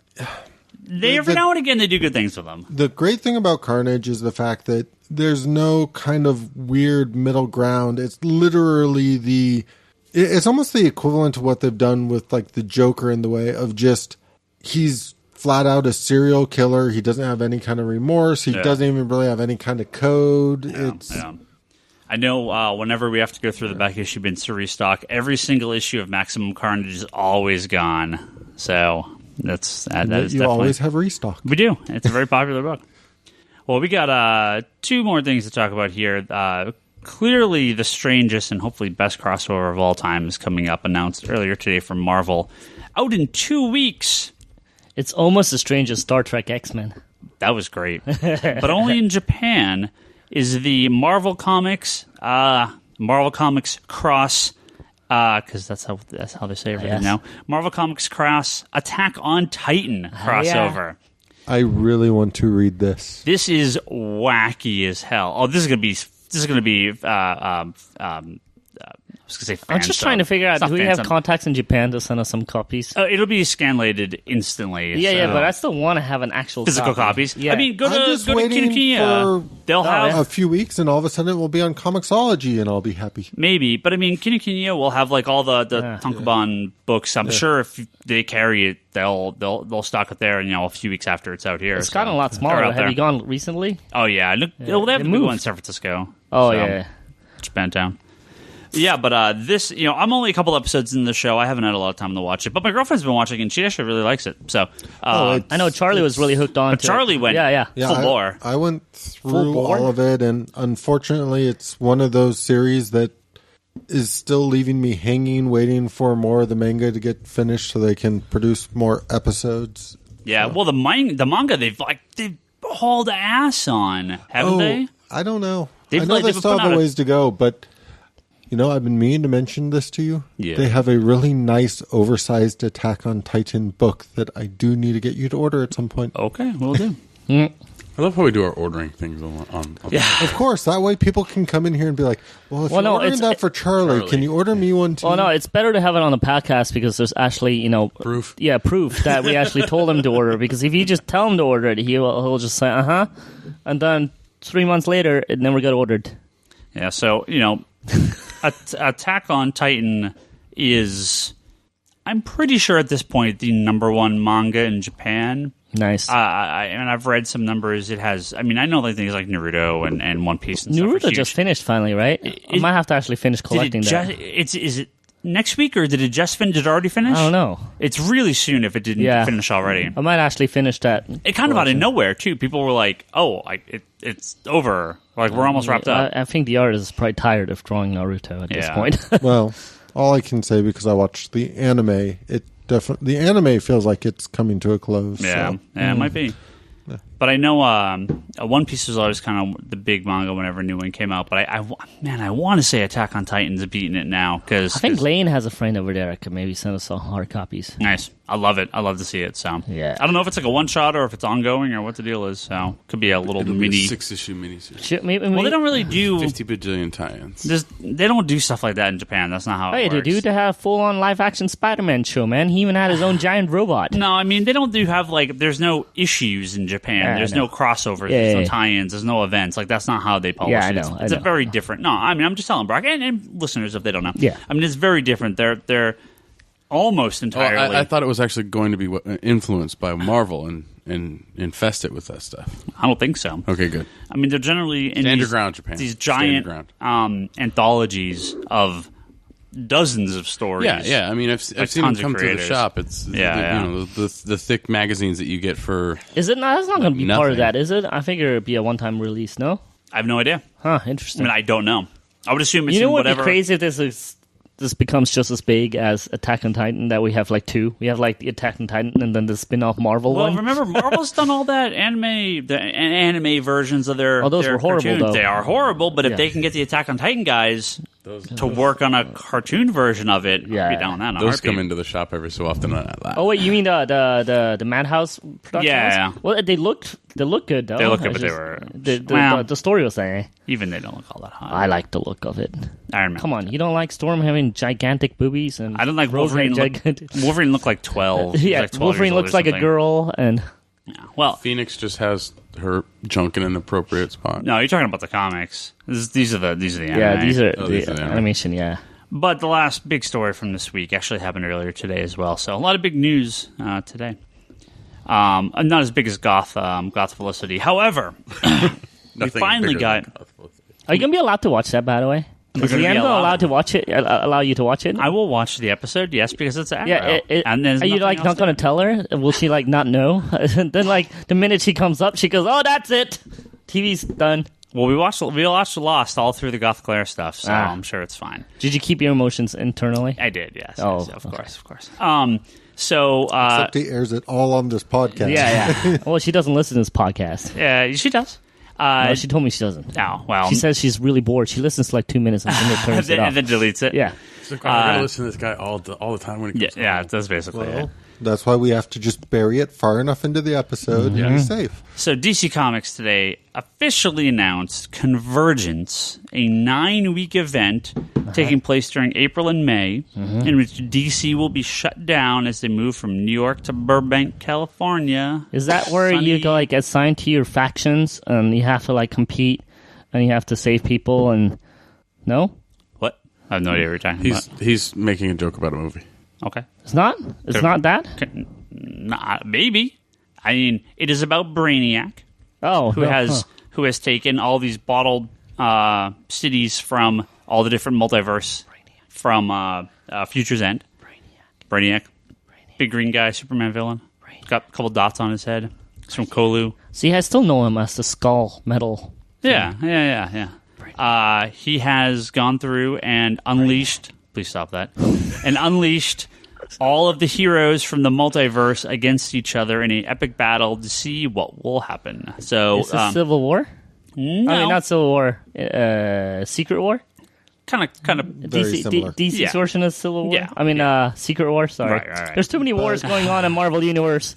every now and again they do good things with them. The great thing about Carnage is the fact that there's no kind of weird middle ground. It's literally it's almost the equivalent to what they've done with like the Joker in the way of just, he's flat out a serial killer. He doesn't have any kind of remorse. He doesn't even really have any kind of code. I know whenever we have to go through the back issue bins to restock, every single issue of Maximum Carnage is always gone. So that is you definitely, always have restock. We do. It's a very popular book. Well, we got two more things to talk about here. Clearly, the strangest and hopefully best crossover of all time is coming up, announced earlier today from Marvel. Out in 2 weeks. It's almost as strange as Star Trek X-Men. That was great. But only in Japan is the Marvel Comics Cross, because that's how they say everything now. Marvel Comics Cross Attack on Titan crossover. I really want to read this. This is wacky as hell. Oh, this is gonna be was going to say fan I'm just sub. trying to figure out, It's not do we fan have sub. contacts in Japan to send us some copies? It'll be scanlated instantly. Yeah, so- but I still want to have an actual physical copy. copies. Yeah. I mean, go I'm to just go to waiting Kinokuniya. for They'll have a few weeks, and all of a sudden it will be on Comixology, and I'll be happy. maybe, but I mean, Kinokuniya will have like all the Yeah. Tankobon books. I'm sure if they carry it, they'll stock it there. A few weeks after it's out here. It's gotten a lot smaller. They're out Have there. you gone recently? Oh yeah, look, well, they have They a big one in moved. San Francisco. Oh, So, yeah. Japantown. Yeah, but this, I'm only a couple episodes in the show. I haven't had a lot of time to watch it, but my girlfriend's been watching it, and she actually really likes it. So, I know Charlie was really hooked on to Charlie it. went- Yeah. Full bore. I went Full through bore? all of it, and unfortunately, it's one of those series that is still leaving me hanging, waiting for more of the manga to get finished so they can produce more episodes. yeah. Well, the manga they've hauled ass on, haven't they? I don't know. They've I know like- they they've still put have out a a- ways to go, but I've been meaning to mention this to you. Yeah. They have a really nice, oversized Attack on Titan book that I do need to get you to order at some point. Okay, we'll do. I love how we do our ordering things on Of course, that way people can come in here and be like, "Well, if Well, you're no, ordering it's- that for Charlie, can you order me one too?" Well, no, it's better to have it on the podcast because there's actually, Proof. Yeah, proof that we actually told him to order. Because if you just tell him to order it, he'll just say, and then 3 months later, it never got ordered. Yeah, so, Attack on Titan is, I'm pretty sure at this point, the number one manga in Japan. Nice. And I've read some numbers. It has, I know like things like Naruto and One Piece and stuff are Naruto huge. just finished finally, right? I might have to actually finish collecting that. Is it next week or did it just finish? Did it already finish? I don't know. It's really soon if it didn't Yeah. finish already. I might actually finish that. It kind of out of nowhere too. People were like, "Oh, it's over. Like we're almost wrapped up." I think the artist is probably tired of drawing Naruto at this Yeah. point. Well, all I can say, because I watched the anime, the anime feels like it's coming to a close. Yeah, so. it might be. But I know One Piece was always kind of the big manga whenever a new one came out. But I want to say Attack on Titan's beating it now because I think Lane has a friend over there that could maybe send us some hard copies. nice. I love it. I love to see it. So Yeah. I don't know if it's like a one shot or if it's ongoing or what the deal is. So could be a little It'll be a mini. 6-issue miniseries. Well, they don't really do. 50 bajillion tie-ins. They don't do stuff like that in Japan. That's not how Hey, it they works. do to have full on live action Spider-Man show, man. He even had his own giant robot. No, they don't have like. There's no issues in Japan. Yeah, I there's know. no crossovers. Yeah, there's yeah. no tie-ins. There's no events. Like that's not how they publish Yeah, I it. know, It's I a know. very different. No, I'm just telling Brock and listeners if they don't know. Yeah. It's very different. They're almost Oh, entirely. I thought it was actually going to be influenced by Marvel and infest it with that stuff. I don't think so. Okay, good. They're generally in Stand your these, ground, Japan. These Stand your giant anthologies of dozens of stories. Yeah. I've seen them tons of come to the creators. shop. It's Yeah. the thick magazines that you get for. Is it not? That's not going to be part of Nothing. that, is it? I figure it'd be a one-time release. No? I have no idea. Huh? Interesting. I don't know. I would assume it's You know in what would whatever. be crazy if this becomes just as big as Attack on Titan, that we have like two. We have like the Attack on Titan and then the spin-off Marvel Well, one. remember Marvel's done all that anime versions of their. Oh, those their were horrible, cartoons. though. They are horrible, but if Yeah. they can get the Attack on Titan guys to work on a cartoon version of it, Yeah. I'd be down with that. in a Those heartbeat. come into the shop every so often. Oh wait, you mean the Madhouse production? Yeah. ones? Well, they look good though. They look good, It's but they just- were- the, well- the story was saying. Even they don't look all that hot. I like the look of it. Iron Man. Come on, you don't like Storm having gigantic boobies and I don't like Rose Wolverine. having gigantic. Wolverine looked like 12. He was Yeah, like 12 Wolverine years old looks or like a something. girl, and Yeah. Well, Phoenix just has her junk in an appropriate spot. no, you're talking about the comics. These are the anime. yeah, these are Oh, the these are the anime. animation. Yeah, But the last big story from this week actually happened earlier today as well. So a lot of big news today. Not as big as Goth Felicity. However, we finally got. are you gonna be allowed to watch that? By the way, is gonna be Leandro allowed. allowed to watch it? Allow you to watch it? I will watch the episode, yes, because it's Arrow. Yeah, and there's are you nothing like else not going to tell her? Will she like not know? And then like the minute she comes up, she goes, "Oh, that's it. TV's done." Well, we watched Lost all through the Goth Claire stuff, so Ah. I'm sure it's fine. Did you keep your emotions internally? I did, yes. Oh, yes, of okay. course. So Except he airs it all on this podcast. Yeah. Well, she doesn't listen to this podcast. yeah, she does. No, she told me she doesn't. Oh, well, She says she's really bored. She listens to like 2 minutes and then turns it off. and then deletes it. Yeah. I gotta listen to this guy all the time when it Yeah, comes yeah, that's basically it. Well, That's why we have to just bury it far enough into the episode to be safe. So DC Comics today officially announced Convergence, a 9-week event taking place during April and May, in which DC will be shut down as they move from New York to Burbank, California. Is that where you go, like, assigned to your factions and you have to, like, compete and you have to save people and... No? What? I have no idea what you're talking about. He's making a joke about a movie. Okay. It's not? It's not that? Maybe. I mean, it is about Brainiac, who has taken all these bottled cities from all the different multiverse from Future's End. Brainiac. Big green guy, Superman villain. Got a couple dots on his head. He's from Kolu. See, I still know him as the Skull Metal. Yeah. He has gone through and unleashed... Please stop that. And unleashed all of the heroes from the multiverse against each other in an epic battle to see what will happen. So, Is this Civil War? No. I mean, not Civil War. Secret War? Kind of. Very similar. DC's version of Civil War? Yeah. I mean, Secret War, sorry. Right. There's too many wars going on in Marvel Universe.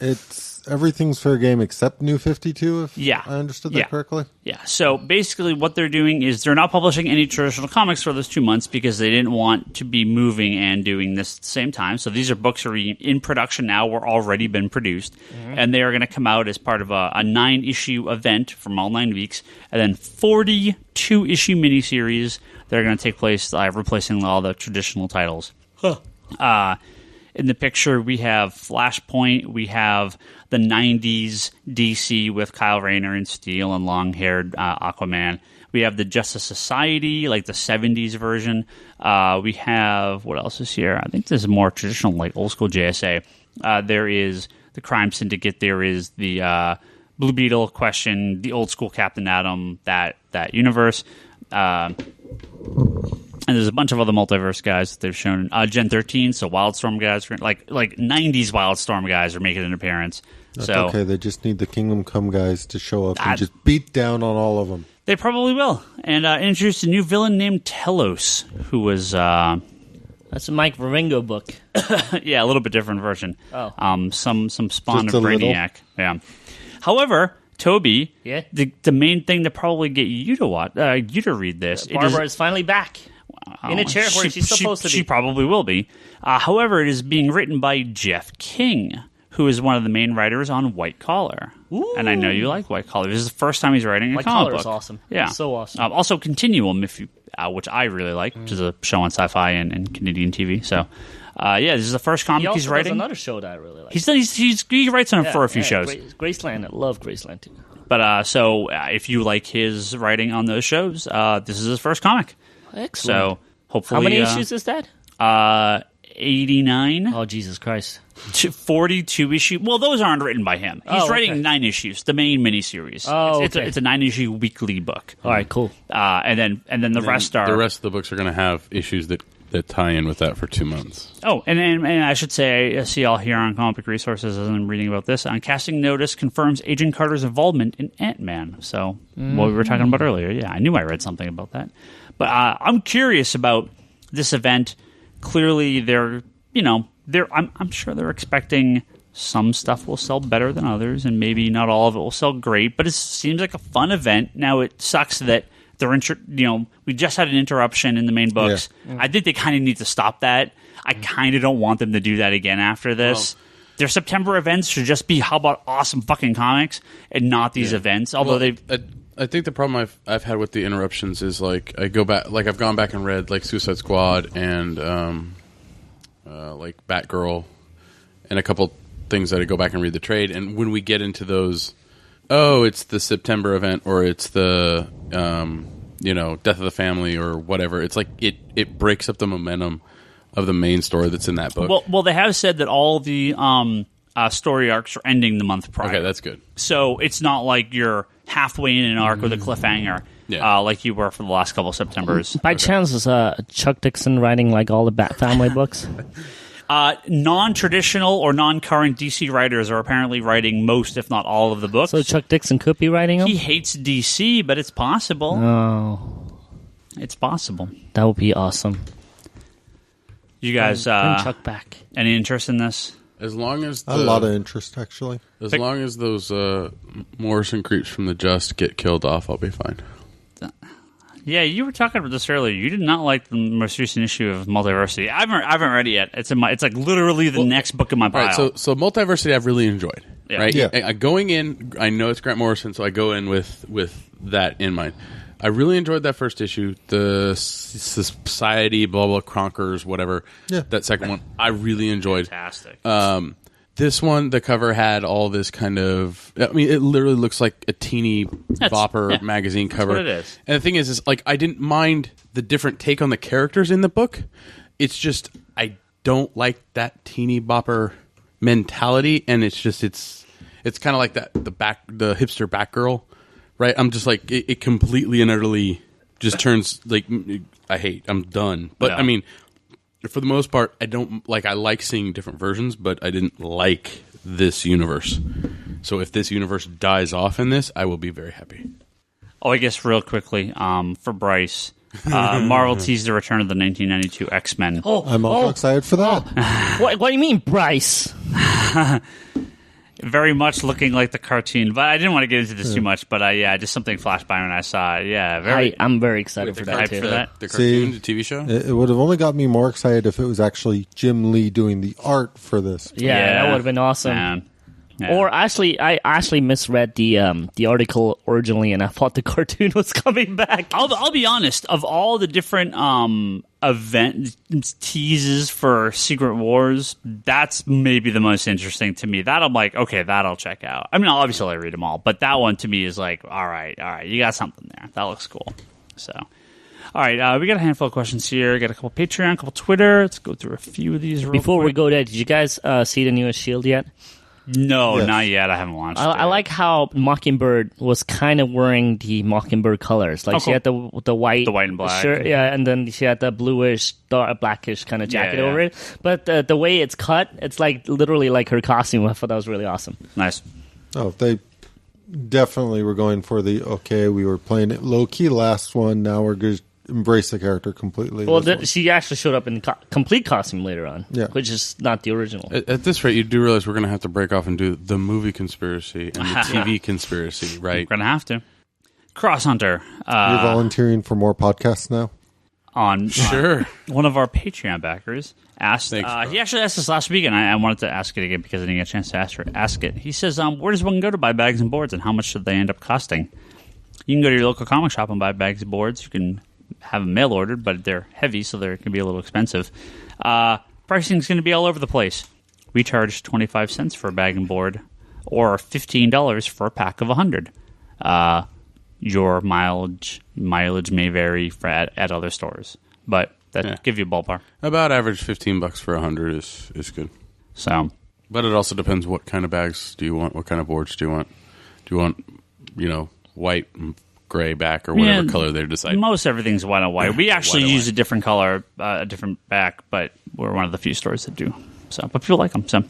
Everything's fair game except New 52, if I understood that correctly. Yeah, so basically what they're doing is they're not publishing any traditional comics for those 2 months because they didn't want to be moving and doing this at the same time. So these are books are in production now or already been produced. And they are going to come out as part of a 9-issue event from all 9 weeks. And then 42-issue miniseries that are going to take place replacing all the traditional titles. In the picture, we have Flashpoint, we have the 90s DC with Kyle Rayner and Steel and long-haired Aquaman. We have the Justice Society, like the 70s version. We have, what else is here? I think this is more traditional, like old-school JSA. There is the Crime Syndicate. There is the Blue Beetle Question, the old-school Captain Atom, that universe. And there's a bunch of other multiverse guys that they've shown. Gen 13, so Wildstorm guys, like 90s Wildstorm guys are making an appearance. That's okay. They just need the Kingdom Come guys to show up and just beat down on all of them. They probably will. And introduced a new villain named Telos, who was... That's a Mike Varengo book. Yeah, a little bit different version. Oh. Some spawn Just of a little? Brainiac. Yeah. However... Toby, the main thing to probably get you to watch, you to read this. Barbara is finally back in a chair where she's supposed to be. She probably will be. However, it is being written by Jeff King, who is one of the main writers on White Collar. Ooh. And I know you like White Collar. This is the first time he's writing a White comic Collar book. is awesome. Yeah, so awesome. Also, Continuum, which I really like, which is a show on Sci-Fi and Canadian TV. So. This is the first comic he's writing. Does another show that I really like. He writes on it for a few shows. Graceland, I love Graceland too. But if you like his writing on those shows, this is his first comic. Excellent. So hopefully, how many issues is that? 89. Oh, Jesus Christ! 42 issue. Well, those aren't written by him. He's writing 9 issues, the main miniseries. Oh, it's a 9-issue weekly book. All right, cool. And then the rest are the rest of the books are going to have issues that tie in with that for 2 months. Oh, and I should say, I see all here on Comic Book Resources as I'm reading about this. On Casting Notice confirms Agent Carter's involvement in Ant-Man. So, what we were talking about earlier. Yeah, I knew I read something about that. But I'm curious about this event. Clearly, I'm sure they're expecting some stuff will sell better than others, and maybe not all of it will sell great. But it seems like a fun event. Now, it sucks that we just had an interruption in the main books. Yeah. I think they kind of need to stop that. I kind of don't want them to do that again after this. Their September events should just be how about awesome fucking comics and not these events. Although I think the problem I've had with the interruptions is like I go back, like I've gone back and read like Suicide Squad and like Batgirl and a couple things that I go back and read the trade. And when we get into those. Oh, it's the September event, or it's the Death of the Family, or whatever. It's like it breaks up the momentum of the main story that's in that book. Well, they have said that all the story arcs are ending the month prior. Okay, that's good. So it's not like you're halfway in an arc with a cliffhanger, like you were for the last couple of Septembers. By chance, is Chuck Dixon writing like all the Bat Family books? Non-traditional or non-current DC writers are apparently writing most, if not all, of the books. So Chuck Dixon could be writing them? He hates DC, but it's possible. Oh. It's possible. That would be awesome. You guys, bring Chuck back. Any interest in this? As long as A lot of interest, actually. as long as those Morrison creeps from the Just get killed off, I'll be fine. Yeah, you were talking about this earlier. You did not like the most recent issue of Multiversity. I haven't read it yet. It's like literally the next book in my pile. All right, so Multiversity I've really enjoyed. Yeah. Right, Yeah. Going in, I know it's Grant Morrison, so I go in with that in mind. I really enjoyed that first issue, the Society, blah blah, Cronkers, whatever. Yeah. That second one, I really enjoyed. Fantastic. This one, the cover had all this kind of. I mean, it literally looks like a teeny bopper magazine cover. what it is. And the thing is like I didn't mind the different take on the characters in the book. It's just I don't like that teeny bopper mentality, and it's kind of like that the hipster Batgirl, right? I'm just like it completely and utterly just turns like I'm done. But Yeah. I mean, for the most part, I like seeing different versions, but I didn't like this universe. So if this universe dies off in this, I will be very happy. Oh, I guess real quickly, for Bryce, Marvel teased the return of the 1992 X-Men. I'm also excited for that. What do you mean, Bryce? Very much looking like the cartoon, but I didn't want to get into this too much. But just something flashed by when I saw it. Yeah, I'm very excited for that hyped too. for that. The cartoon, See, the TV show. It would have only got me more excited if it was actually Jim Lee doing the art for this. Yeah, that would have been awesome. Man. Yeah. Or I actually misread the article originally, and I thought the cartoon was coming back. I'll be honest. Of all the different event teases for Secret Wars, that's maybe the most interesting to me. That I'm like, okay, that I'll check out. I mean, obviously I read them all, but that one to me is like, all right, you got something there. That looks cool. So, all right, we got a handful of questions here. Got a couple Patreon, a couple Twitter. Let's go through a few of these. Before we go there, did you guys see the newest Shield yet? No, Yes. not yet. I haven't launched. I like how Mockingbird was kind of wearing the Mockingbird colors. Like Oh, she had the white, and black. shirt, yeah, and then she had the bluish, dark, blackish kind of jacket Yeah. over it. But the way it's cut, it's like literally like her costume. I thought that was really awesome. Nice. Oh, they definitely were going for we were playing it low key last one. Now we're going to embrace the character completely. Well, this one. she actually showed up in complete costume later on, Yeah. which is not the original. At this rate, you do realize we're going to have to break off and do the movie conspiracy and the TV conspiracy, right? We're gonna have to. Cross Hunter You're volunteering for more podcasts now? on Sure. one of our Patreon backers asked. Thanks, bro. He actually asked this last week, and I wanted to ask it again because I didn't get a chance to ask it. He says, "Where does one go to buy bags and boards, and how much should they end up costing?" You can go to your local comic shop and buy bags and boards. You can have them mail ordered, but they're heavy, so they can be a little expensive. Pricing is going to be all over the place. We charge 25 cents for a bag and board, or $15 for a pack of 100. Your mileage may vary at other stores, but that give you a ballpark. About average $15 for 100 is good. So But it also depends what kind of bags do you want, what kind of boards do you want. Do you want, white and gray back or whatever color they decide? most everything's white and white. We actually White and use white. a different color, a different back, but we're one of the few stores that do. So, but people like them. So,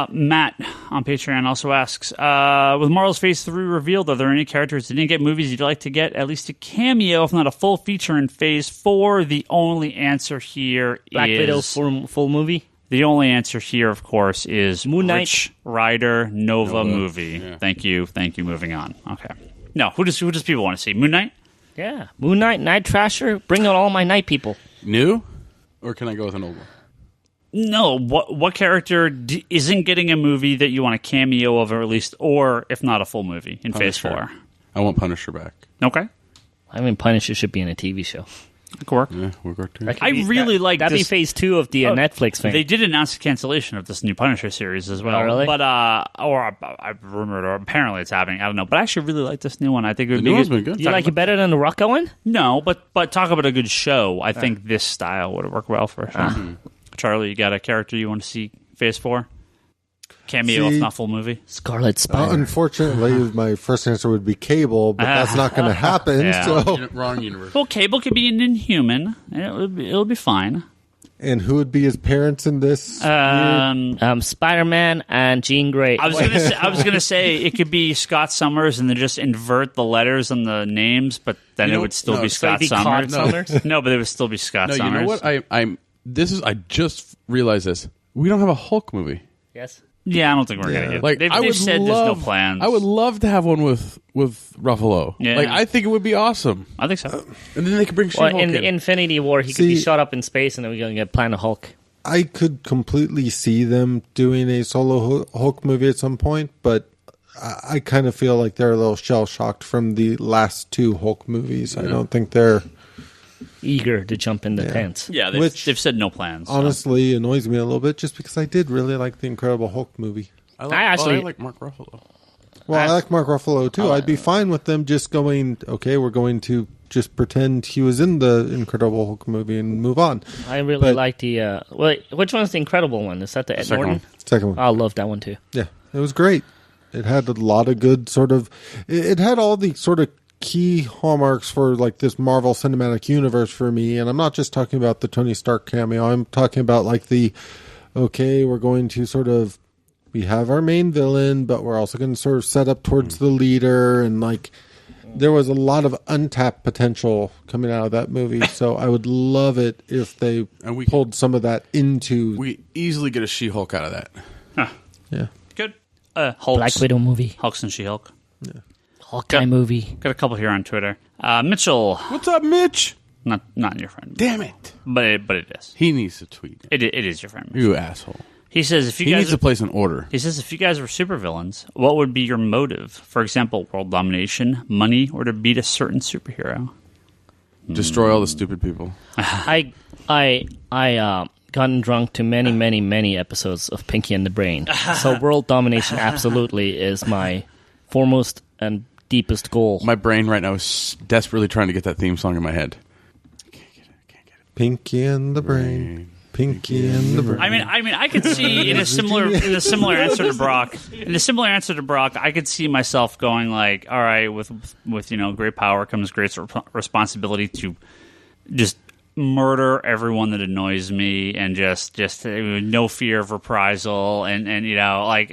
Matt on Patreon also asks, with Marvel's Phase 3 revealed, are there any characters that didn't get movies you'd like to get at least a cameo, if not a full feature in Phase 4? The only answer here Black is... Widow full movie. The only answer here, of course, is Moon Knight. Rich Rider Nova Nova, movie. yeah. Thank you. Moving on. Okay. No, who does people want to see? Moon Knight? Yeah, Moon Knight, Night Trasher. Bring out all my night people. New? Or can I go with an old one? No. What character isn't getting a movie that you want a cameo of, or at least, or if not a full movie in Phase Punisher. 4? I want Punisher back. Okay. I mean, Punisher should be in a TV show. That could work. Yeah, we'll work too. That could I really like that'd this. be Phase 2 of the Netflix thing. They did announce the cancellation of this new Punisher series as well. Oh, really? But, I've rumored, or apparently it's happening. I don't know. But I actually really like this new one. I think it would The be new one's been good. you like it better than the Rucka one? No, but talk about a good show. I think this style would work well for sure. Charlie, you got a character you want to see Phase 4? Cameo, See- if not full movie. Scarlet Spider. Unfortunately, my first answer would be Cable, but that's not going to happen. Yeah. So, Wrong universe. Well, Cable could be an Inhuman. It'll be fine. and who would be his parents in this? Spider-Man and Jean Grey. I was gonna say it could be Scott Summers, and then just invert the letters on the names, but then You it know- would still no, be so Scott it'd be Todd Summers. Summers? No, but it would still be Scott No, Summers. you know what? I just realized this. We don't have a Hulk movie. Yes. Yeah, I don't think we're going to get. Like, They've said there's no plans. I would love to have one with Ruffalo. Yeah. Like, I think it would be awesome. I think so. And then they could bring She-Hulk Well, in in. the Infinity War, he could be shot up in space, and then we're going to get Planet Hulk. I could completely see them doing a solo Hulk movie at some point, but I kind of feel like they're a little shell-shocked from the last 2 Hulk movies. I don't think they're Eager to jump in the pants. Yeah, Which- they've said no plans. So. honestly annoys me a little bit, just because I did really like the Incredible Hulk movie. I actually- like Mark Ruffalo. Well, I like Mark Ruffalo too. I'd be fine with them just going, okay, we're going to just pretend he was in the Incredible Hulk movie and move on. I really But- like the... which one's the Incredible one? Is that the Ed Second Norton? one. Second one. I love that one, too. Yeah, it was great. It had a lot of good sort of... It had all the sort of key hallmarks for like this Marvel Cinematic Universe for me, and I'm not just talking about the Tony Stark cameo. I'm talking about like the, okay, we're going to sort of... We have our main villain, but we're also going to sort of set up towards the leader, and like... There was a lot of untapped potential coming out of that movie, so I would love it if they pulled some of that into... We easily get a She-Hulk out of that. Huh. Yeah. Good. Hulks. Black Widow movie. Hulks and She-Hulk. Hawkeye movie. Got a couple here on Twitter. Mitchell, What's up, Mitch? not your friend, Damn it. but it is. He needs to tweet. It is your friend. You asshole. He says if you He guys needs to place an order. He says if you guys were supervillains, what would be your motive? For example, world domination, money, or to beat a certain superhero? Destroy all the stupid people. I gotten drunk to many episodes of Pinky and the Brain. So world domination absolutely is my foremost and deepest goal. My brain right now is desperately trying to get that theme song in my head. Can't get it. Pinky and the Brain. Pinky and the Brain. I mean, I could see in a similar answer to Brock. In a similar answer to Brock, I could see myself going like, all right, with great power comes great responsibility to just murder everyone that annoys me, and just no fear of reprisal, and not like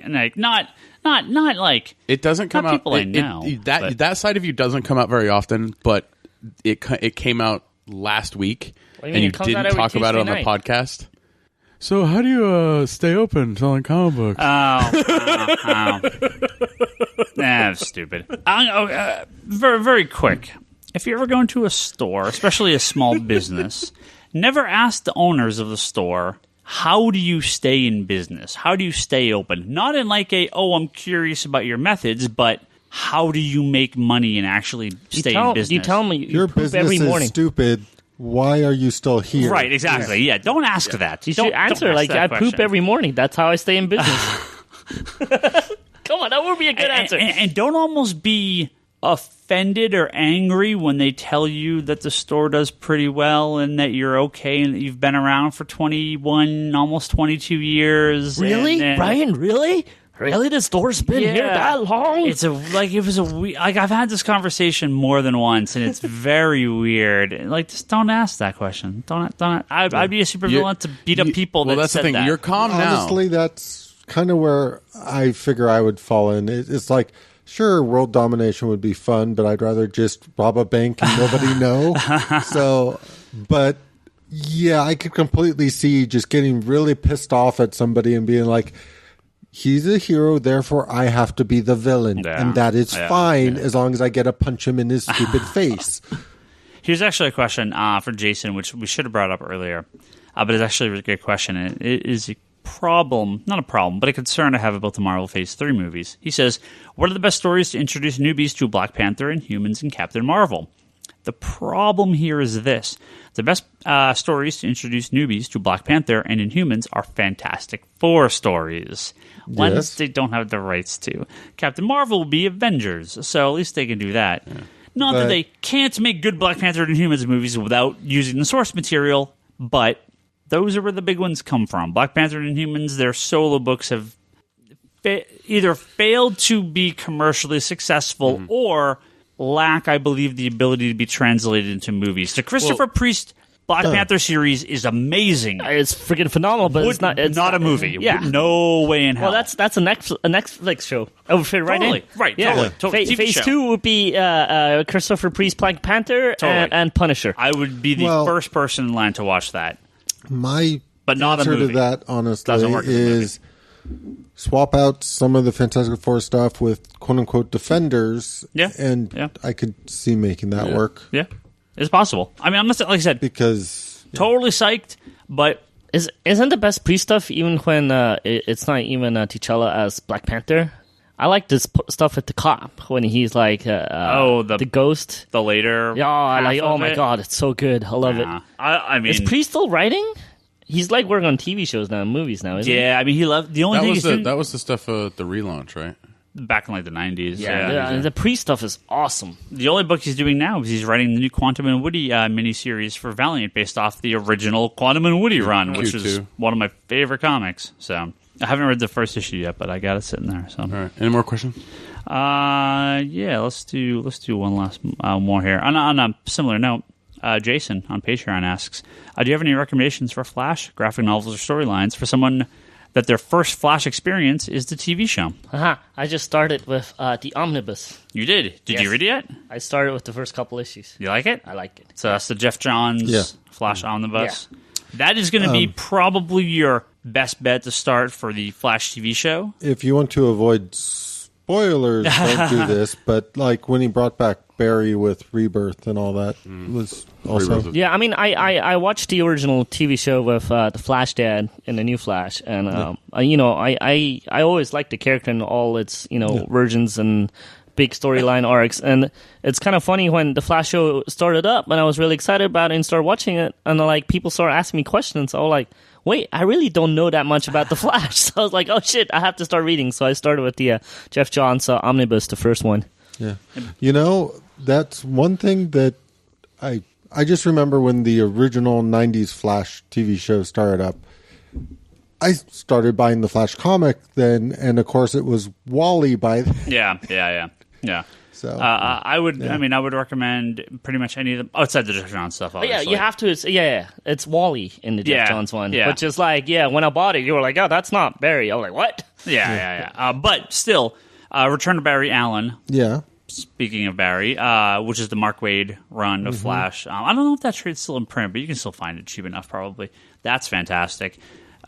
It doesn't come not out. people I know, but- That side of you doesn't come out very often, but it came out last week, What do you and mean? you It comes didn't out every talk about it on Tuesday the podcast. So how do you stay open selling comic books? That's stupid. Very, very quick. If you ever go into a store, especially a small business, never ask the owners of the store, how do you stay in business? How do you stay open? Not in like I'm curious about your methods, but how do you make money and actually stay in business? You tell me Your poop business every is morning. stupid. Why are you still here? Right, exactly. Yeah, don't ask that. You Don't- should answer don't ask like that I question. poop every morning. That's how I stay in business. Come on, that would be a good answer. And don't almost be offended or angry when they tell you that the store does pretty well and that you're okay and that you've been around for 21, almost 22 years. Really, and- Ryan? Really? Really? The store's been here that long? I've had this conversation more than once, and it's very weird. Like, just don't ask that question. Don't. I'd be a supervillain to beat up people. Well, that that's said the thing. That. You're calm now. Honestly, that's kind of where I figure I would fall in. It's like, sure, world domination would be fun, but I'd rather just rob a bank and nobody know. So, but yeah, I could completely see just getting really pissed off at somebody and being like, he's a hero, therefore I have to be the villain. Yeah. And that is fine as long as I get to punch him in his stupid face. Here's actually a question for Jason, which we should have brought up earlier, but it's actually a really good question. And it is a problem, not a problem, but a concern I have about the Marvel Phase 3 movies. He says, what are the best stories to introduce newbies to Black Panther, Inhumans, and Captain Marvel? The problem here is this. The best stories to introduce newbies to Black Panther and Inhumans are Fantastic Four stories. Ones Yes. they don't have the rights to. Captain Marvel will be Avengers, so at least they can do that. Yeah. Not that But- they can't make good Black Panther and Inhumans movies without using the source material, but those are where the big ones come from. Black Panther and Inhumans, their solo books have either failed to be commercially successful or lack, I believe, the ability to be translated into movies. The Christopher Priest Black Panther series is amazing. It's freaking phenomenal, but it's not. It's not a movie. Yeah. No way in hell. Well, that's a Netflix show. Oh, fit right Totally. in. Right, Yeah. totally. TV Phase show. 2 would be Christopher Priest, Black Panther, Totally. and Punisher. I would be the Well- first person in line to watch that. My but not a answer movie. to that, honestly, Doesn't work as a movie. is swap out some of the Fantastic Four stuff with quote unquote Defenders. Yeah. And Yeah. I could see making that work. Yeah, it's possible. I mean, I'm not like I said, Because totally psyched, but Isn't the best pre stuff even when it's not even T'Challa as Black Panther? I like this stuff with the cop when he's like the ghost. the later, Yeah, I like. half Oh of my it, god, it's so good. I love yeah. it. I mean, Is Priest still writing? He's like working on TV shows now, and movies now, isn't he? yeah. I mean, he loved the only thing he's doing That was the stuff at the relaunch, right? back in like the 90s. Yeah, the Priest stuff is awesome. The only book he's doing now is he's writing the new Quantum and Woody miniseries for Valiant based off the original Quantum and Woody run, which is Q2. one of my favorite comics. So I haven't read the first issue yet, but I got it sitting there. So All right. Any more questions? yeah, let's do one last more here. On a similar note, Jason on Patreon asks, do you have any recommendations for Flash graphic novels or storylines for someone that their first Flash experience is the TV show? I just started with the Omnibus. You did? Did you Yes. read it yet? I started with the first couple issues. You like it? I like it. So that's the Jeff Johns Yeah. Flash Omnibus. That is going to be probably your best bet to start for the Flash TV show. if you want to avoid spoilers, don't do this. But like when he brought back Barry with Rebirth and all that was also Rebirth. Yeah, I mean, I watched the original TV show with the Flash Dad and the new Flash, and I always liked the character and all its versions and big storyline arcs, and it's kind of funny when the Flash show started up, and I was really excited about it and started watching it, and like people started asking me questions. I was like, wait, I really don't know that much about the Flash. So I was like, oh shit, I have to start reading. So I started with the Jeff Johns Omnibus, the first one. Yeah. That's one thing that I just remember when the original 90s Flash TV show started up. I started buying the Flash comic then, and of course it was Wally by then. Yeah. So I would. I mean, I would recommend pretty much any of them outside the Jeff Johns stuff. But yeah, Obviously. you have to. It's Wally in the Jeff Johns one, yeah. which is like, when I bought it, you were like, oh, that's not Barry. I was like, what? Yeah. But still, Return to Barry Allen. yeah. Speaking of Barry, which is the Mark Waid run of Flash. I don't know if that trade's still in print, but you can still find it cheap enough, probably. That's fantastic.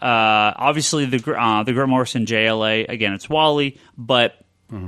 Obviously, the Grant Morrison JLA, again, it's Wally, but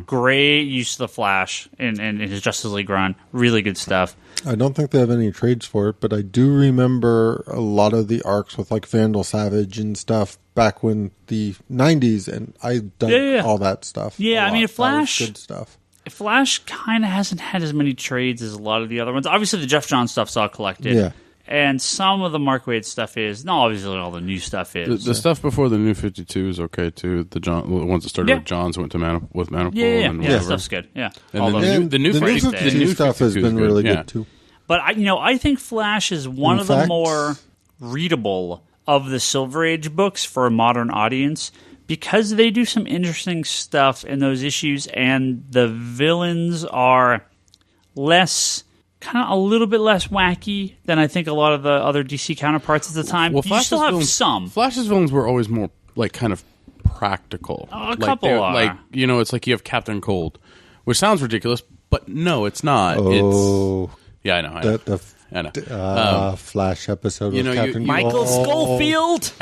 great use of the Flash in his Justice League run. Really good stuff. I don't think they have any trades for it, but I do remember a lot of the arcs with like Vandal Savage and stuff back when the 90s, and I dug Yeah. all that stuff. Yeah, a I mean, lot. Flash- That was good stuff. Flash kind of hasn't had as many trades as a lot of the other ones. Obviously, the Jeff Johns stuff's all collected. Yeah. And some of the Mark Waid stuff is. No, obviously, all the new stuff is. The stuff before the New 52 is okay too. The ones that started with Johns went to with Manipul Yeah, and that whatever. stuff's good. Yeah. And Although- then the new the new 52 52 stuff has 52 is been really yeah. good too. But I think Flash is one In of the fact- more readable of the Silver Age books for a modern audience because they do some interesting stuff in those issues, and the villains are less, kind of a little bit less wacky than I think a lot of the other DC counterparts at the time. Well, you still have villains, some. Flash's villains were always more like kind of practical. A Like, couple they're- are. like it's like you have Captain Cold, which sounds ridiculous, but no, it's not. Oh, It's yeah, I know. I know. Flash episode you with know, Captain Michael Oh, Schofield.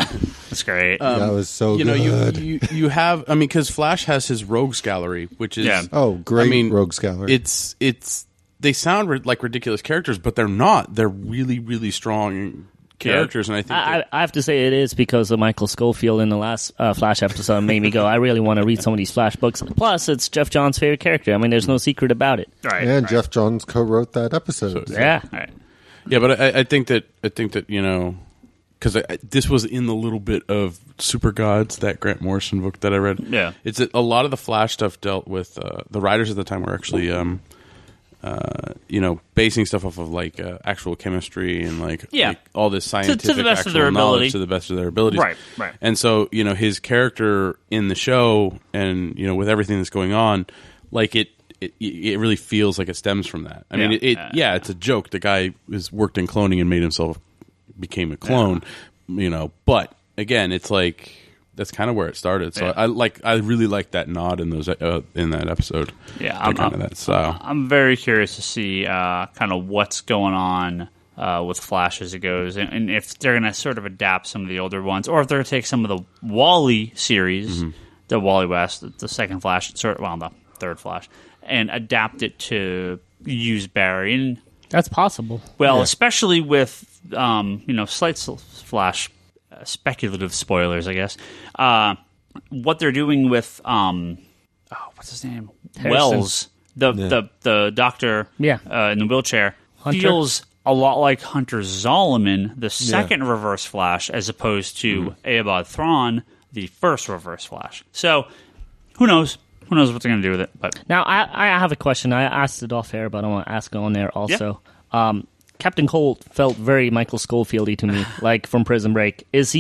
That's great. That was so good. you have. I mean, because Flash has his rogues gallery, which is Yeah. Oh, great I mean, Rogues Gallery. It's they sound like ridiculous characters, but they're not. They're really really strong characters, and I think I have to say it is because of Michael Schofield in the last Flash episode made me go, I really want to read some of these Flash books. Plus, it's Jeff Johns' favorite character. I mean, there's no secret about it. right. and right. Jeff Johns co-wrote that episode. Yeah. All right. yeah, but I think that because this was in the little bit of Super Gods, that Grant Morrison book that I read. Yeah. It's a lot of the Flash stuff dealt with the writers at the time were actually basing stuff off of like actual chemistry and like all this scientific best of actual their knowledge ability. to the best of their abilities. Right. And so his character in the show and with everything that's going on, like it really feels like it stems from that. I mean, it's a joke. The guy worked in cloning and made himself became a clone, But again, it's like that's kind of where it started. So I really like that nod in those in that episode. Yeah, kind of that style. I'm very curious to see kind of what's going on with Flash as it goes, and if they're going to sort of adapt some of the older ones, or if they're going to take some of the Wally series, the Wally West, the second Flash, the third Flash, and adapt it to use Barry. And That's possible. well, especially with slight Flash speculative spoilers, I guess. What they're doing with what's his name? Harrison. Wells, the doctor, in the wheelchair, Hunter? feels a lot like Hunter Zolomon, the second Reverse Flash, as opposed to Eobard Thawne, the first Reverse Flash. So, who knows? Who knows what they're going to do with it? But Now, I have a question. I asked it off air, but I want to ask it on there also. Captain Cold felt very Michael Schofield-y to me, like from Prison Break. Is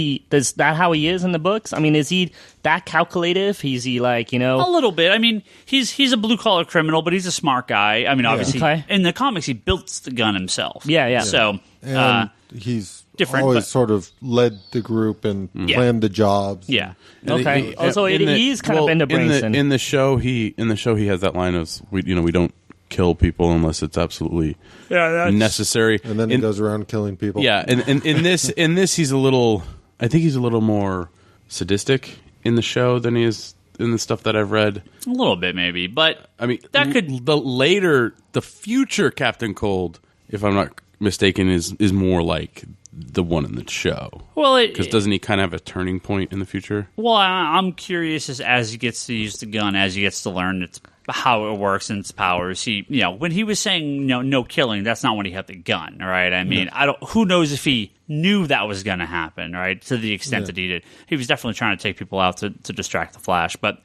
that how he is in the books? I mean, is he that calculative? Is he like, a little bit. I mean, he's a blue-collar criminal, but he's a smart guy. I mean, obviously, in the comics, he built the gun himself. Yeah. So, And he's different, always but- sort of led the group and planned the jobs. yeah. Okay. He's kind of into Branson. In the show, he has that line of we don't kill people unless it's absolutely necessary. And then he goes around killing people. Yeah, and in this he's a little. I think he's a little more sadistic in the show than he is in the stuff that I've read. A little bit, maybe, but I mean, that could the future Captain Cold, if I'm not mistaken, is more like the one in the show. Well, because doesn't he kind of have a turning point in the future? Well, I'm curious as he gets to use the gun, as he gets to learn how it works and its powers. When he was saying no killing, that's not when he had the gun, right? I mean, who knows if he knew that was going to happen, right? To the extent that he did, he was definitely trying to take people out to distract the Flash, but.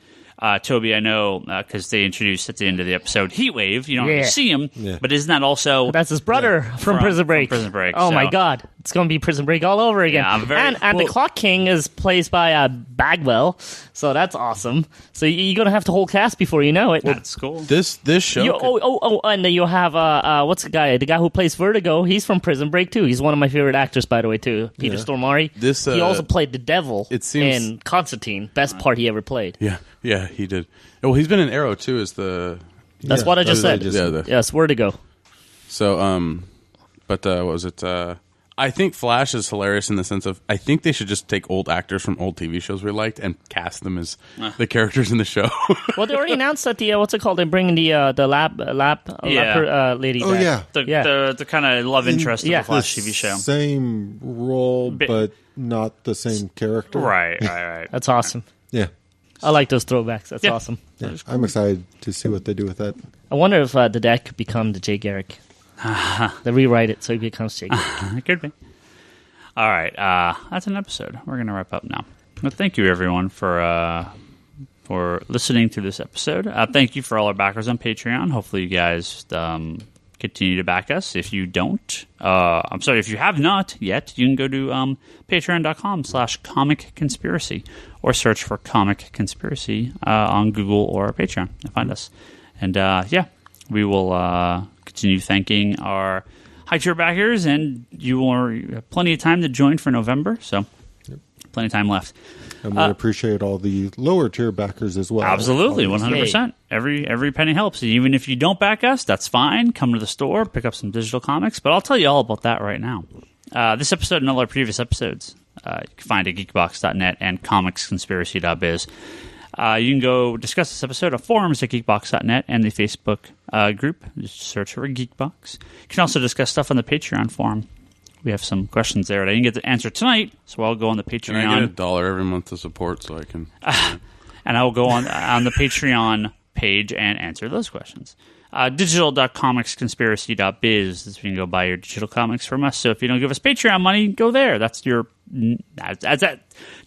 Toby, I know because they introduced at the end of the episode Heatwave. You don't really see him, but isn't that also that's his brother from Prison Break? From Prison Break. Oh my God, it's going to be Prison Break all over again. Yeah, and the Clock King is played by Bagwell, so that's awesome. So you're going to have the whole cast before you know it. That's cool. This show. And then you'll have what's the guy who plays Vertigo? He's from Prison Break too. He's one of my favorite actors, by the way, too. Peter Stormare. He also played the devil in Constantine. Best part he ever played. Yeah, he did. Well, he's been in Arrow too. That's what I just said. Yes, Vertigo. So, but what was it? I think Flash is hilarious in the sense of I think they should just take old actors from old TV shows we liked and cast them as the characters in the show. Well, they already announced that what's it called? They're bringing the lab lady. Oh back. The kind of love interest of the Flash TV show. Same role, but not the same character. Right. That's awesome. Yeah. I like those throwbacks. That's awesome. Yeah. I'm excited to see what they do with that. I wonder if the dad could become the Jay Garrick. They rewrite it so he becomes Jay Garrick. It could be. All right. That's an episode. We're going to wrap up now. Well, thank you, everyone, for listening to this episode. Thank you for all our backers on Patreon. Hopefully you guys continue to back us. If you don't, if you have not yet, you can go to patreon.com/Comic Conspiracy or search for Comic Conspiracy on Google or Patreon and find us. And we will continue thanking our high tier backers, and you will have plenty of time to join for November, so plenty of time left. And we appreciate all the lower tier backers as well. Absolutely, 100%. Every penny helps. Even if you don't back us, that's fine. Come to the store, pick up some digital comics. But I'll tell you all about that right now. This episode and all our previous episodes you can find at geekbox.net and comicsconspiracy.biz. You can go discuss this episode at forums at geekbox.net and the Facebook group. Just search for Geekbox. You can also discuss stuff on the Patreon forum. We have some questions there that I didn't get to answer tonight, so I'll go on the Patreon. And I get $1 every month to support, so I can. And I will go on the Patreon page and answer those questions. Digital.comicsconspiracy.biz is where you can go buy your digital comics from us. So if you don't give us Patreon money, go there. That's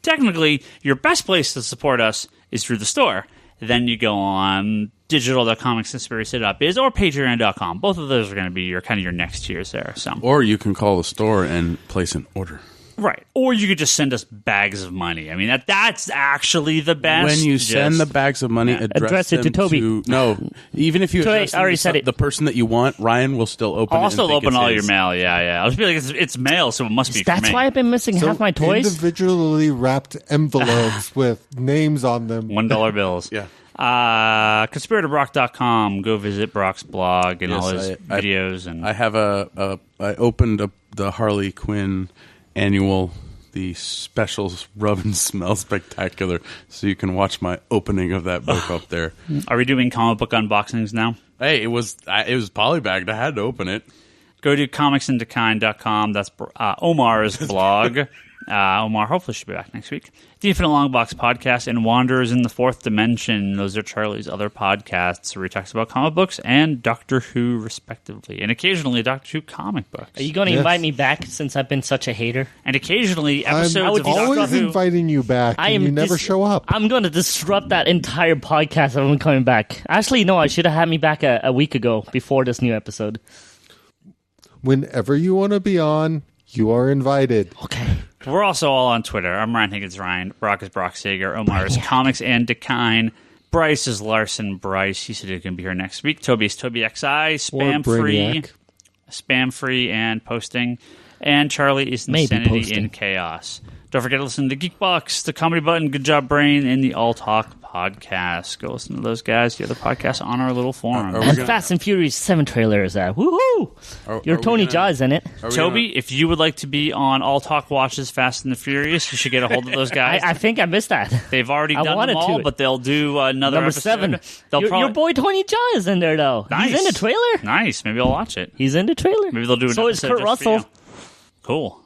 technically your best place to support us is through the store. Then you go on digital.comicsconspiracy.biz or patreon.com. Both of those are going to be your next tiers there. So. Or you can call the store and place an order. Right. Or you could just send us bags of money. I mean, that's actually the best. When you send the bags of money, address it to Toby. No, even if you address I already said it. The person that you want, Ryan will still open it. I'll still open all your his. mail, yeah. I'll just be like, it's mail, so it must be for me. That's why I've been missing half my toys? Individually wrapped envelopes with names on them. $1 bills. Yeah. ConspiratorBrock.com. Go visit Brock's blog and all his videos. And I have I opened the Harley Quinn annual, the specials Rub and Smell Spectacular, so you can watch my opening of that book up there. Are we doing comic book unboxings now? Hey, it was polybagged. I had to open it. Go to comicsintokind.com. That's Omar's blog. Omar hopefully should be back next week. The Infinite Longbox Podcast and Wanderers in the Fourth Dimension. Those are Charlie's other podcasts where he talks about comic books and Doctor Who, respectively. And occasionally Doctor Who comic books. Are you going to invite me back since I've been such a hater? And occasionally episodes I'm of Doctor always Who. inviting you back, and you never show up. I'm going to disrupt that entire podcast. I'm coming back. Actually, no, I should have had me back a week ago before this new episode. Whenever you want to be on, you are invited. Okay. We're also all on Twitter. I'm Ryan Higgins Ryan. Brock is Brock Sager. Omar is Comics and Dekine. Bryce is Larson Bryce. He said he's going to be here next week. Toby is Toby XI. Spam free and posting. And Charlie is Insanity in Chaos. Don't forget to listen to Geekbox, the Comedy Button, Good Job Brain, and the All Talk podcast. Go listen to those guys, the other podcasts on our little forum. And Fast and Furious 7 trailer is out. Woohoo! Your Tony Jaa is in it. Toby, if you would like to be on All Talk Watches Fast and the Furious, you should get a hold of those guys. I think I missed that. They've already done them all, but they'll do another Number episode. 7. Your boy Tony Jaa is in there, though. Nice. He's in the trailer. Nice. Maybe I'll watch it. He's in the trailer. Maybe they'll do an So is episode Kurt just for Russell. you. Cool.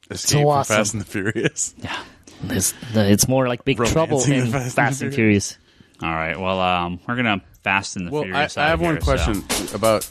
Escape from Fast and the Furious. Yeah. It's more like Big Trouble Romancing in the Fast and Furious. All right. Well, we're going to Fast and the Furious. I have one question about